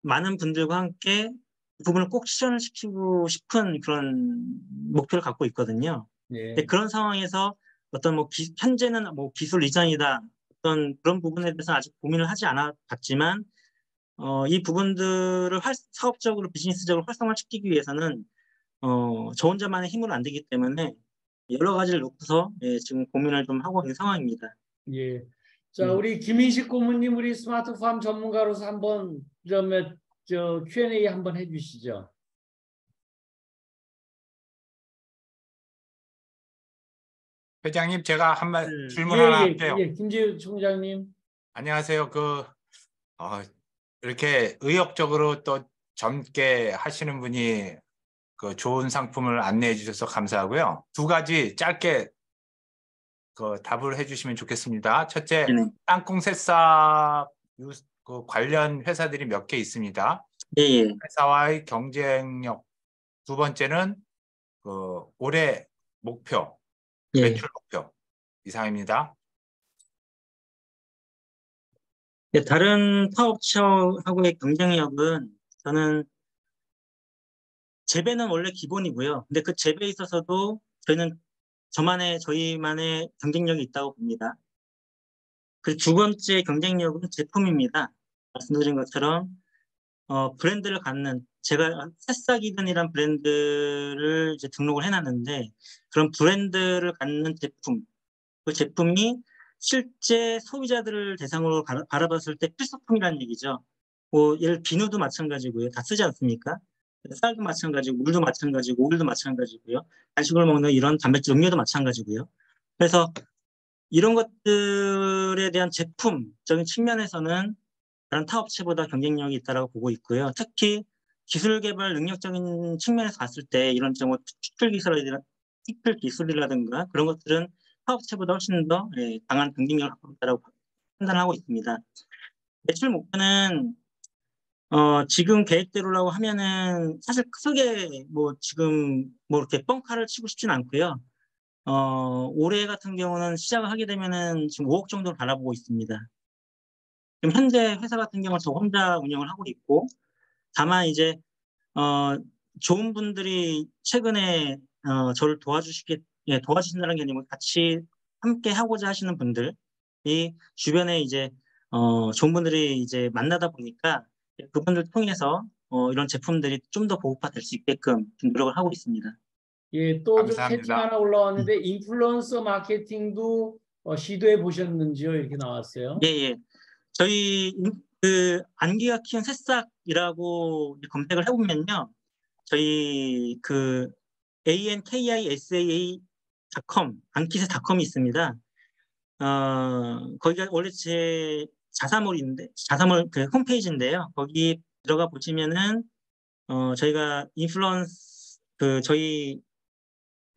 많은 분들과 함께 그 부분을 꼭 실현을 시키고 싶은 그런 목표를 갖고 있거든요. 근데 예. 그런 상황에서 어떤 뭐 현재는 뭐 기술 이전이다 어떤 그런 부분에 대해서 아직 고민을 하지 않아 봤지만 이 부분들을 사업적으로 비즈니스적으로 활성화시키기 위해서는 저 혼자만의 힘으로 안 되기 때문에 여러 가지를 놓고서 예, 지금 고민을 좀 하고 있는 상황입니다. 예. 자, 네. 우리 김인식 고문님, 우리 스마트팜 전문가로서 한번 저 Q&A 한번 해주시죠. 회장님, 제가 한번 예, 질문 하나 예, 할게요. 예, 김재우 총장님. 안녕하세요. 이렇게 의욕적으로 또 젊게 하시는 분이 그 좋은 상품을 안내해 주셔서 감사하고요. 두 가지 짧게 그 답을 해주시면 좋겠습니다. 첫째, 네네. 땅콩 새싹 그 관련 회사들이 몇 개 있습니다. 예, 예. 회사와의 경쟁력. 두 번째는 그 올해 목표, 예. 매출 목표 이상입니다. 네, 다른 사업체하고의 경쟁력은 저는 재배는 원래 기본이고요. 근데 그 재배에 있어서도 저희만의 경쟁력이 있다고 봅니다. 그 두 번째 경쟁력은 제품입니다. 말씀드린 것처럼 브랜드를 갖는 제가 새싹이든이란 브랜드를 이제 등록을 해놨는데 그런 브랜드를 갖는 제품, 그 제품이 실제 소비자들을 대상으로 바라봤을 때 필수품이라는 얘기죠. 뭐 예를 비누도 마찬가지고요. 다 쓰지 않습니까? 쌀도 마찬가지고 물도 마찬가지고 오일도 마찬가지고요. 간식을 먹는 이런 단백질 음료도 마찬가지고요. 그래서 이런 것들에 대한 제품적인 측면에서는 다른 타업체보다 경쟁력이 있다고 보고 있고요. 특히 기술 개발 능력적인 측면에서 봤을 때 이런 뭐 특출 기술이라든가 그런 것들은 타업체보다 훨씬 더 강한 경쟁력을 갖고 있다고 판단하고 있습니다. 매출 목표는 지금 계획대로라고 하면은 사실 크게 뭐 지금 뭐 이렇게 뻥카를 치고 싶진 않고요. 올해 같은 경우는 시작을 하게 되면은 지금 5억 정도를 바라보고 있습니다. 지금 현재 회사 같은 경우는 저 혼자 운영을 하고 있고, 다만 이제 좋은 분들이 최근에 저를 도와주신다는 게 아니고 같이 함께 하고자 하시는 분들이 주변에 이제 좋은 분들이 이제 만나다 보니까 그분들 통해서 이런 제품들이 좀 더 보급화될 수 있게끔 좀 노력을 하고 있습니다. 예, 또 저 채팅 감사합니다. 하나 올라왔는데 인플루언서 마케팅도 시도해 보셨는지요? 이렇게 나왔어요. 예, 예. 저희 그 안기가 키운 새싹이라고 검색을 해보면요. 저희 그 ankisa.com 안키세닷컴이 있습니다. 거기가 원래 제 자사몰 그 홈페이지인데요. 거기 들어가 보시면은 저희가 저희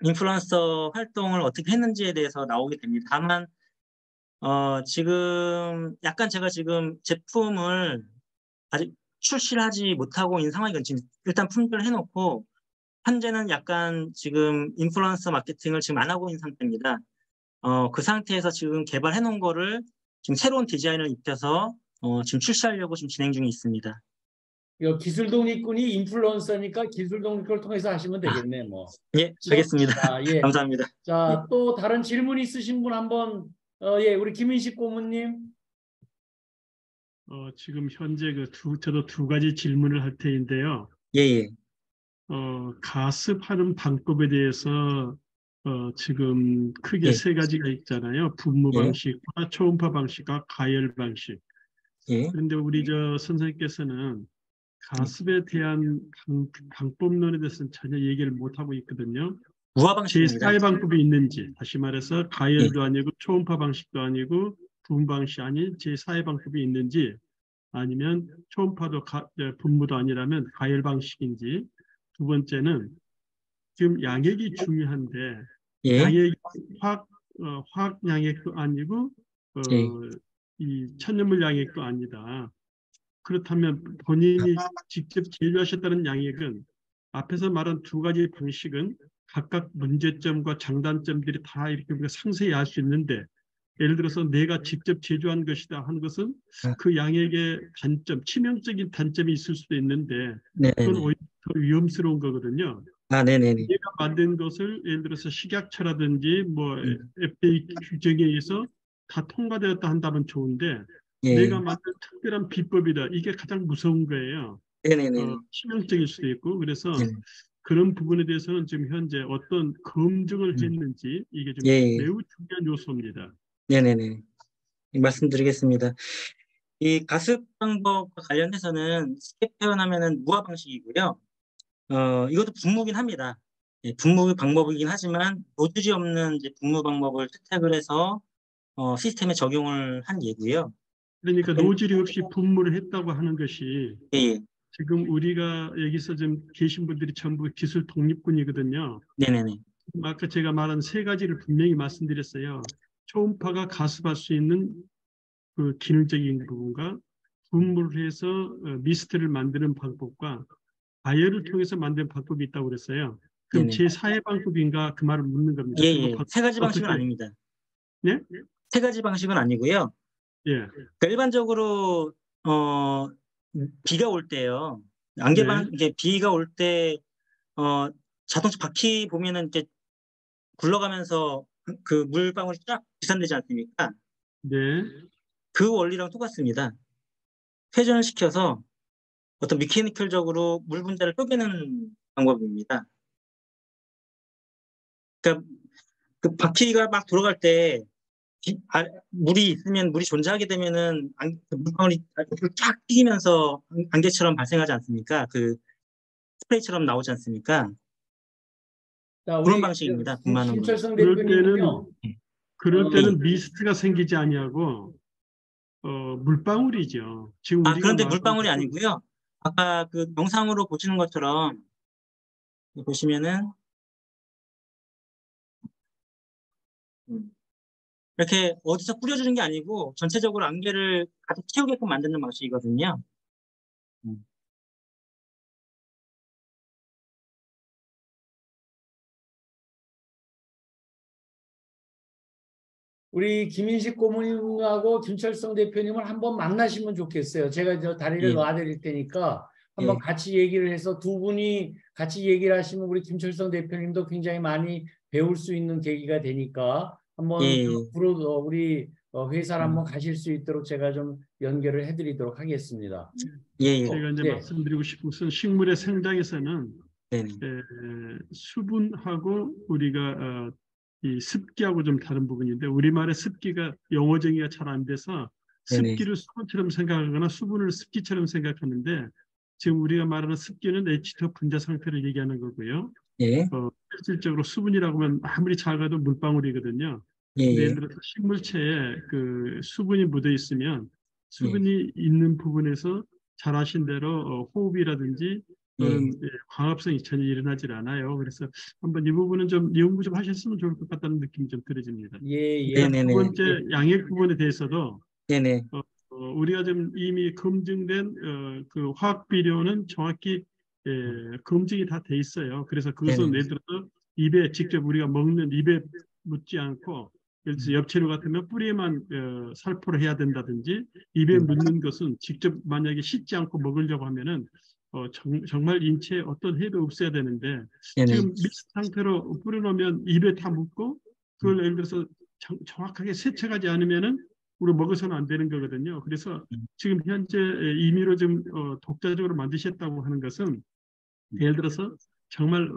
인플루언서 활동을 어떻게 했는지에 대해서 나오게 됩니다. 다만 지금 약간 제가 지금 제품을 아직 출시를 하지 못하고 있는 상황이거든요. 지금 일단 품절을 해놓고 현재는 약간 지금 인플루언서 마케팅을 지금 안 하고 있는 상태입니다. 그 상태에서 지금 개발해 놓은 거를 지금 새로운 디자인을 입혀서 지금 출시하려고 지금 진행 중에 있습니다. 기술 독립군이 인플루언서니까 기술 독립군을 통해서 하시면 되겠네, 뭐. 예, 알겠습니다. 자, 예. 감사합니다. 자, 또 다른 질문 있으신 분 한번 예, 우리 김인식 고문님. 지금 현재 저도 두 가지 질문을 할 테인데요. 예, 예. 가습하는 방법에 대해서 지금 크게 예. 세 가지가 있잖아요. 분무 예. 방식과 초음파 방식과 가열 방식. 예. 그런데 우리 선생님께서는 가습에 대한 방법론에 대해서는 전혀 얘기를 못 하고 있거든요. 무화 방식입니다. 제4의 방법이 있는지, 다시 말해서 가열도 아니고 초음파 방식도 아니고 분무 방식이 아닌 제4의 방법이 있는지, 아니면 초음파도 분무도 아니라면 가열 방식인지. 두 번째는 지금 양액이 중요한데 예. 양액이 화학 양액도 아니고 예. 이 천연물 양액도 아니다. 그렇다면 본인이 직접 제조하셨다는 양액은 앞에서 말한 두 가지 방식은 각각 문제점과 장단점들이 다 이렇게 우리가 상세히 알 수 있는데, 예를 들어서 내가 직접 제조한 것이다 하는 것은 그 양액의 단점, 치명적인 단점이 있을 수도 있는데 그건 오히려 더 위험스러운 거거든요. 네네네. 내가 만든 것을 예를 들어서 식약처라든지 뭐 FDA 규정에 의해서 다 통과되었다 한다면 좋은데 예. 내가 만든 특별한 비법이다. 이게 가장 무서운 거예요. 네네네. 치명적일 수도 있고 그래서 네. 그런 부분에 대해서는 지금 현재 어떤 검증을 했는지 이게 좀 예. 매우 중요한 요소입니다. 네네네. 말씀드리겠습니다. 이 가습 방법과 관련해서는 쉽게 표현하면은 무화 방식이고요. 이것도 분무긴 합니다. 예, 분무 방법이긴 하지만 노즐이 없는 이제 분무 방법을 채택을 해서 시스템에 적용을 한 예고요. 그러니까 노즐이 없이 분무를 했다고 하는 것이 예, 예. 지금 우리가 여기서 좀 계신 분들이 전부 기술 독립군이거든요. 네네네. 아까 제가 말한 세 가지를 분명히 말씀드렸어요. 초음파가 가습할 수 있는 그 기능적인 부분과 분무를 해서 미스트를 만드는 방법과 바이어를 통해서 만드는 방법이 있다고 그랬어요. 그럼 네네. 제4의 방법인가 그 말을 묻는 겁니다. 예, 그거 예. 세 가지 방식은 어떻게? 아닙니다. 네? 세 가지 방식은 아니고요. 예. 그러니까 일반적으로 비가 올 때요. 네. 이제 비가 올 때 자동차 바퀴 보면은 이제 굴러가면서 그 물방울이 쫙 비산되지 않습니까? 네. 그 원리랑 똑같습니다. 회전을 시켜서 어떤 미케니컬적으로 물 분자를 쪼개는 방법입니다. 그러니까 그 바퀴가 막 돌아갈 때 물이 있으면 물이 존재하게 되면은 그 물방울이 쫙 튀기면서 안개처럼 발생하지 않습니까? 그 스프레이처럼 나오지 않습니까? 자, 그런 우리 방식입니다. 분만은 거는. 김철성 그럴 대표님은요. 때는 미스트가 생기지 아니하고 물방울이죠. 지금 우리가 그런데 말하는 물방울이 것은 아니고요. 아까 그 영상으로 보시는 것처럼 보시면은 이렇게 어디서 뿌려주는 게 아니고 전체적으로 안개를 가득 채우게끔 만드는 방식이거든요. 음. 우리 김인식 고문님하고 김철성 대표님을 한번 만나시면 좋겠어요. 제가 저 다리를 예. 놔드릴 테니까 한번 예. 같이 얘기를 해서 두 분이 같이 얘기를 하시면 우리 김철성 대표님도 굉장히 많이 배울 수 있는 계기가 되니까 한번 예. 우리 회사를 한번 가실 수 있도록 제가 좀 연결을 해드리도록 하겠습니다. 예. 제가 이제 네. 말씀드리고 싶은 것은 식물의 생장에서는 네네. 수분하고 우리가 이 습기하고 좀 다른 부분인데 우리말의 습기가 영어 정의가 잘 안 돼서 네네. 습기를 수분처럼 생각하거나 수분을 습기처럼 생각하는데 지금 우리가 말하는 습기는 H2O 분자 상태를 얘기하는 거고요. 예. 실질적으로 수분이라고 하면 아무리 작아도 물방울이거든요. 예. 근데 예. 예를 들어서 식물체에 그 수분이 묻어 있으면 예. 수분이 있는 부분에서 잘 아신 대로 호흡이라든지 또는 광합성이 전혀 일어나질 않아요. 그래서 한번 이 부분은 좀 연구 좀 하셨으면 좋을 것 같다는 느낌이 좀 들어집니다. 예. 두 네네네. 번째 양액 부분에 대해서도 네네. 우리가 좀 이미 검증된 그 화학 비료는 정확히 검증이 다 돼 있어요. 그래서 그것은 네네. 예를 들어서 입에 직접 우리가 먹는 입에 묻지 않고 예를 들어서 엽채류 같으면 뿌리에만 살포를 해야 된다든지 입에 묻는 것은 직접 만약에 씻지 않고 먹으려고 하면은 정말 인체에 어떤 해도 없어야 되는데 네네. 지금 믹스 상태로 뿌려놓으면 입에 다 묻고 그걸 예를 들어서 정확하게 세척하지 않으면은 우리 먹어서는 안 되는 거거든요. 그래서 지금 현재 임의로 좀 독자적으로 만드셨다고 하는 것은 예를 들어서 정말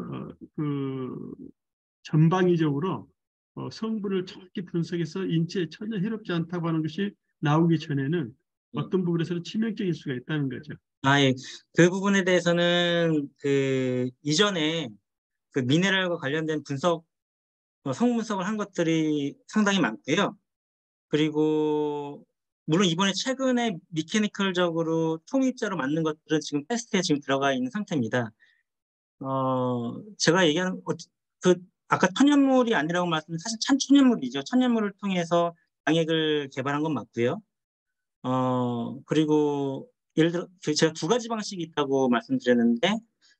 그 전방위적으로 성분을 정확히 분석해서 인체에 전혀 해롭지 않다고 하는 것이 나오기 전에는 어떤 부분에서는 치명적일 수가 있다는 거죠. 예. 그 부분에 대해서는 그 이전에 그 미네랄과 관련된 성분 분석을 한 것들이 상당히 많고요. 그리고 물론 이번에 최근에 미케니컬적으로 총입자로 만든 것들은 지금 테스트에 지금 들어가 있는 상태입니다. 제가 얘기하는 그 아까 천연물이 아니라고 말씀드린 사실 천연물이죠. 천연물을 통해서 양액을 개발한 건 맞고요. 그리고 예를 들어 제가 두 가지 방식이 있다고 말씀드렸는데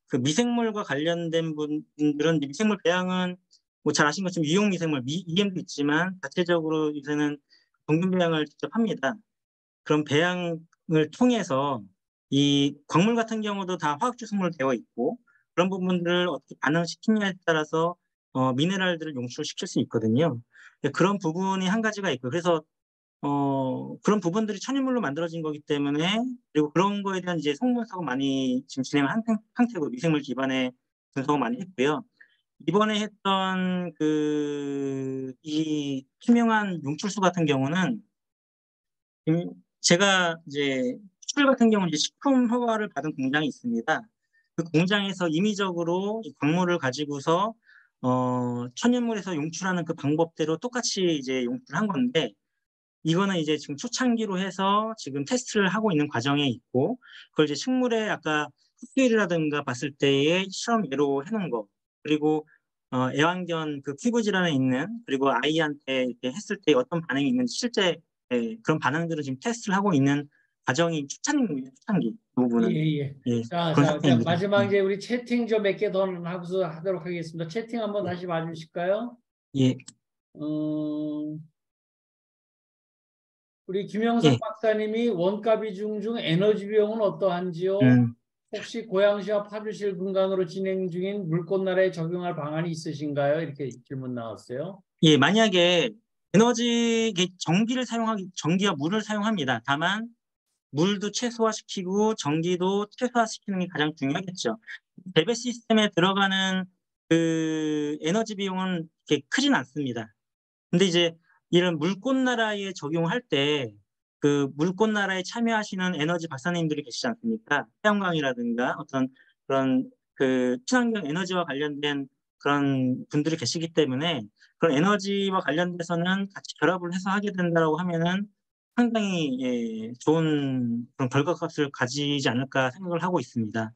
그 미생물과 관련된 분들은 미생물 배양은 뭐 잘 아시는 것처럼 유용 미생물 EM도 있지만 자체적으로 요새는 동균 배양을 직접 합니다. 그런 배양을 통해서 이 광물 같은 경우도 다 화학주성물로 되어 있고 그런 부분들을 어떻게 반응시키냐에 따라서 미네랄들을 용출시킬 수 있거든요. 그런 부분이 한 가지가 있고 그래서 그런 부분들이 천연물로 만들어진 거기 때문에 그리고 그런 거에 대한 이제 성분석을 많이 지금 진행을 한 상태고 미생물 기반의 분석을 많이 했고요. 이번에 했던 이 투명한 용출수 같은 경우는 제가 이제 수출 같은 경우는 이제 식품 허가를 받은 공장이 있습니다. 그 공장에서 임의적으로 이 광물을 가지고서 천연물에서 용출하는 그 방법대로 똑같이 이제 용출한 건데 이거는 이제 지금 초창기로 해서 지금 테스트를 하고 있는 과정에 있고 그걸 이제 식물에 아까 흡수율이라든가 봤을 때의 실험 예로 해놓은 거 그리고 애완견 그 피부 질환에 있는 그리고 아이한테 이렇게 했을 때 어떤 반응이 있는지 실제 그런 반응들을 지금 테스트를 하고 있는 과정이 초창기입니다. 초창기 그 부분은 예. 자, 그런 자, 상태입니다. 마지막 이제 우리 채팅 좀 몇 개 더 하고서 하도록 하겠습니다. 채팅 한번 다시 봐주실까요? 예, 우리 김영석 예, 박사님이 원가 비중 중 에너지 비용은 어떠한지요? 혹시 고양시와 파주실 분간으로 진행 중인 물꽃나라에 적용할 방안이 있으신가요? 이렇게 질문 나왔어요. 예, 만약에 에너지 전기와 물을 사용합니다. 다만 물도 최소화시키고 전기도 최소화시키는 게 가장 중요하겠죠. 배배 시스템에 들어가는 그 에너지 비용은 그렇게 크진 않습니다. 근데 이제 이런 물꽃나라에 적용할 때 그 물꽃나라에 참여하시는 에너지 박사님들이 계시지 않습니까? 태양광이라든가 어떤 그런 그 친환경 에너지와 관련된 그런 분들이 계시기 때문에 그런 에너지와 관련돼서는 같이 결합을 해서 하게 된다고 하면은 상당히 좋은 그런 결과값을 가지지 않을까 생각을 하고 있습니다.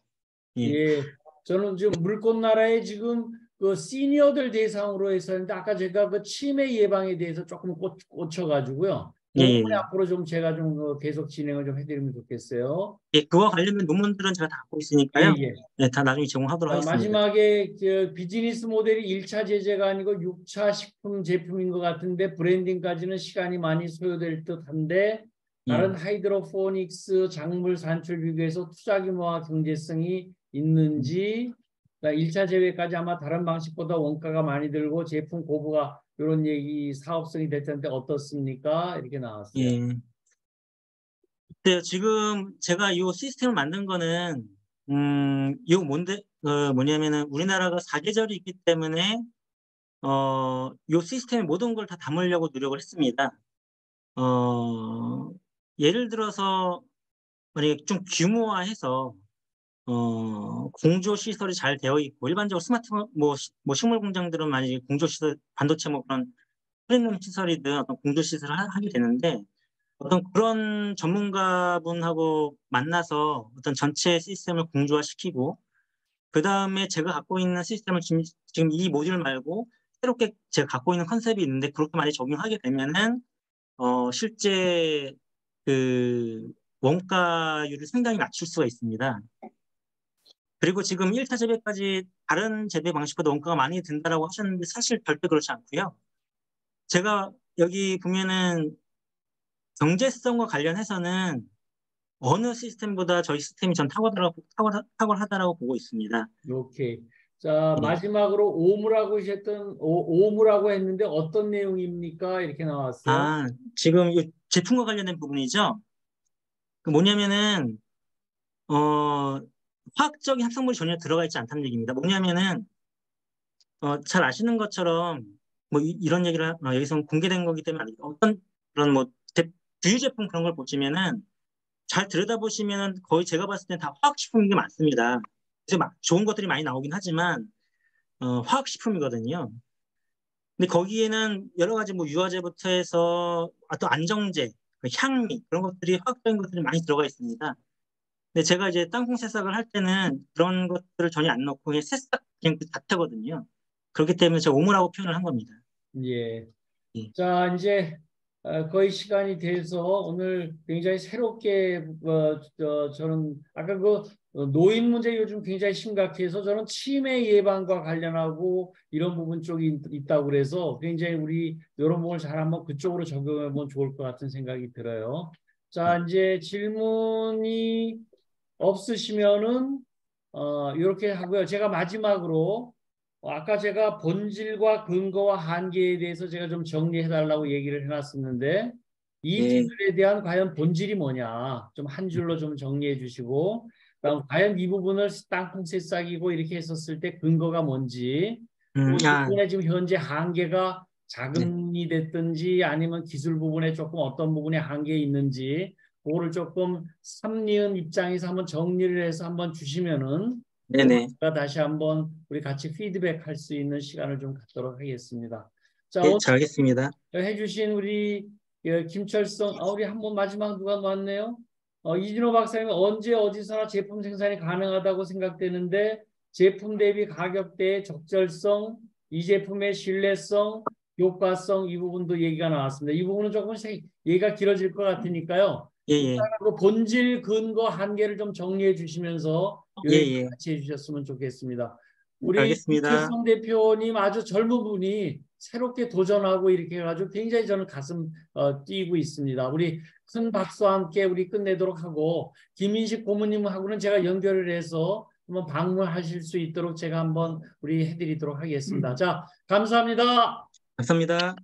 예, 저는 지금 물꽃나라에 지금 그 시니어들 대상으로 해서 했는데 아까 제가 그 치매 예방에 대해서 조금 꽂혀가지고요. 그 부분에 앞으로 좀 제가 좀 계속 진행을 좀 해드리면 좋겠어요. 예, 그와 관련된 논문들은 제가 다 갖고 있으니까요. 네, 다 나중에 제공하도록 하겠습니다. 마지막에 그 비즈니스 모델이 1차 제재가 아니고 6차 식품 제품인 것 같은데 브랜딩까지는 시간이 많이 소요될 듯한데 다른 하이드로포닉스 작물 산출 비교해서 투자 규모와 경제성이 있는지 1차 제외까지 아마 다른 방식보다 원가가 많이 들고 제품 고부가 이런 얘기 사업성이 될 텐데 어떻습니까? 이렇게 나왔어요. 네, 지금 제가 이 시스템을 만든 거는 이거 뭐냐면은 우리나라가 사계절이 있기 때문에 이 시스템의 모든 걸 다 담으려고 노력을 했습니다. 예를 들어서 만약에 좀 규모화해서 공조 시설이 잘 되어 있고 일반적으로 스마트 뭐 식물 공장들은 만약에 공조 시설 반도체 뭐 그런 프리미엄 시설이든 어떤 공조 시설을 하게 되는데 어떤 그런 전문가분하고 만나서 어떤 전체 시스템을 공조화시키고 그 다음에 제가 갖고 있는 시스템을 지금 이 모듈 말고 새롭게 제가 갖고 있는 컨셉이 있는데 그렇게 많이 적용하게 되면은 실제 그 원가율을 상당히 낮출 수가 있습니다. 그리고 지금 1차 재배까지 다른 재배 방식보다 원가가 많이 든다라고 하셨는데 사실 절대 그렇지 않고요. 제가 여기 보면은 경제성과 관련해서는 어느 시스템보다 저희 시스템이 전 탁월하다라고 보고 있습니다. 오케이. 자, 마지막으로 오무라고 했는데 어떤 내용입니까? 이렇게 나왔어요. 지금 이 제품과 관련된 부분이죠. 그 뭐냐면은 화학적인 합성물이 전혀 들어가 있지 않다는 얘기입니다. 뭐냐면은 잘 아시는 것처럼 뭐 이런 얘기를 여기서 공개된 거기 때문에 어떤 그런 뭐 주유 제품 그런 걸 보시면은 잘 들여다보시면은 거의 제가 봤을 때 다 화학식품인 게 많습니다. 그래서 막 좋은 것들이 많이 나오긴 하지만 화학식품이거든요. 근데 거기에는 여러 가지 뭐 유화제부터 해서 또 안정제, 향미 그런 것들이 화학적인 것들이 많이 들어가 있습니다. 근데 제가 이제 땅콩 새싹을 할 때는 그런 것들을 전혀 안 넣고 그냥 새싹 그냥 그 자체거든요. 그렇기 때문에 제가 오므라고 표현을 한 겁니다. 예. 자, 이제 거의 시간이 돼서 오늘 굉장히 새롭게 저는 아까 그 노인 문제 요즘 굉장히 심각해서 저는 치매 예방과 관련하고 이런 부분 쪽이 있다고 그래서 굉장히 우리 이런 부분을 잘 한번 그쪽으로 적용해 보면 좋을 것 같은 생각이 들어요. 자, 이제 질문이 없으시면은 이렇게 하고요. 제가 마지막으로 아까 제가 본질과 근거와 한계에 대해서 제가 좀 정리해달라고 얘기를 해놨었는데 이 네. 기술에 대한 과연 본질이 뭐냐 좀 한 줄로 좀 정리해 주시고 그다음 과연 이 부분을 땅콩 새싹이고 이렇게 했었을 때 근거가 뭔지 또 이 부분에 지금 현재 한계가 자금이 됐든지 아니면 기술 부분에 조금 어떤 부분에 한계 있는지 그거를 조금 삼리은 입장에서 한번 정리를 해서 한번 주시면은 네네. 제가 다시 한번 우리 같이 피드백할 수 있는 시간을 좀 갖도록 하겠습니다. 자, 네, 오늘 잘 알겠습니다. 해주신 우리 김철성, 우리 한 번 마지막 누가 나왔네요. 이진호 박사님 언제 어디서나 제품 생산이 가능하다고 생각되는데 제품 대비 가격대의 적절성, 이 제품의 신뢰성, 효과성 이 부분도 얘기가 나왔습니다. 이 부분은 조금씩 얘기가 길어질 것 같으니까요. 예, 예. 그 본질, 근거, 한계를 좀 정리해 주시면서 예, 예. 같이 해주셨으면 좋겠습니다. 우리 알겠습니다. 김철성 대표님 아주 젊은 분이 새롭게 도전하고 이렇게 해가지고 굉장히 저는 가슴 뛰고 있습니다. 우리 큰 박수와 함께 우리 끝내도록 하고 김인식 고모님하고는 제가 연결을 해서 한번 방문하실 수 있도록 제가 한번 우리 해드리도록 하겠습니다. 자, 감사합니다. 감사합니다.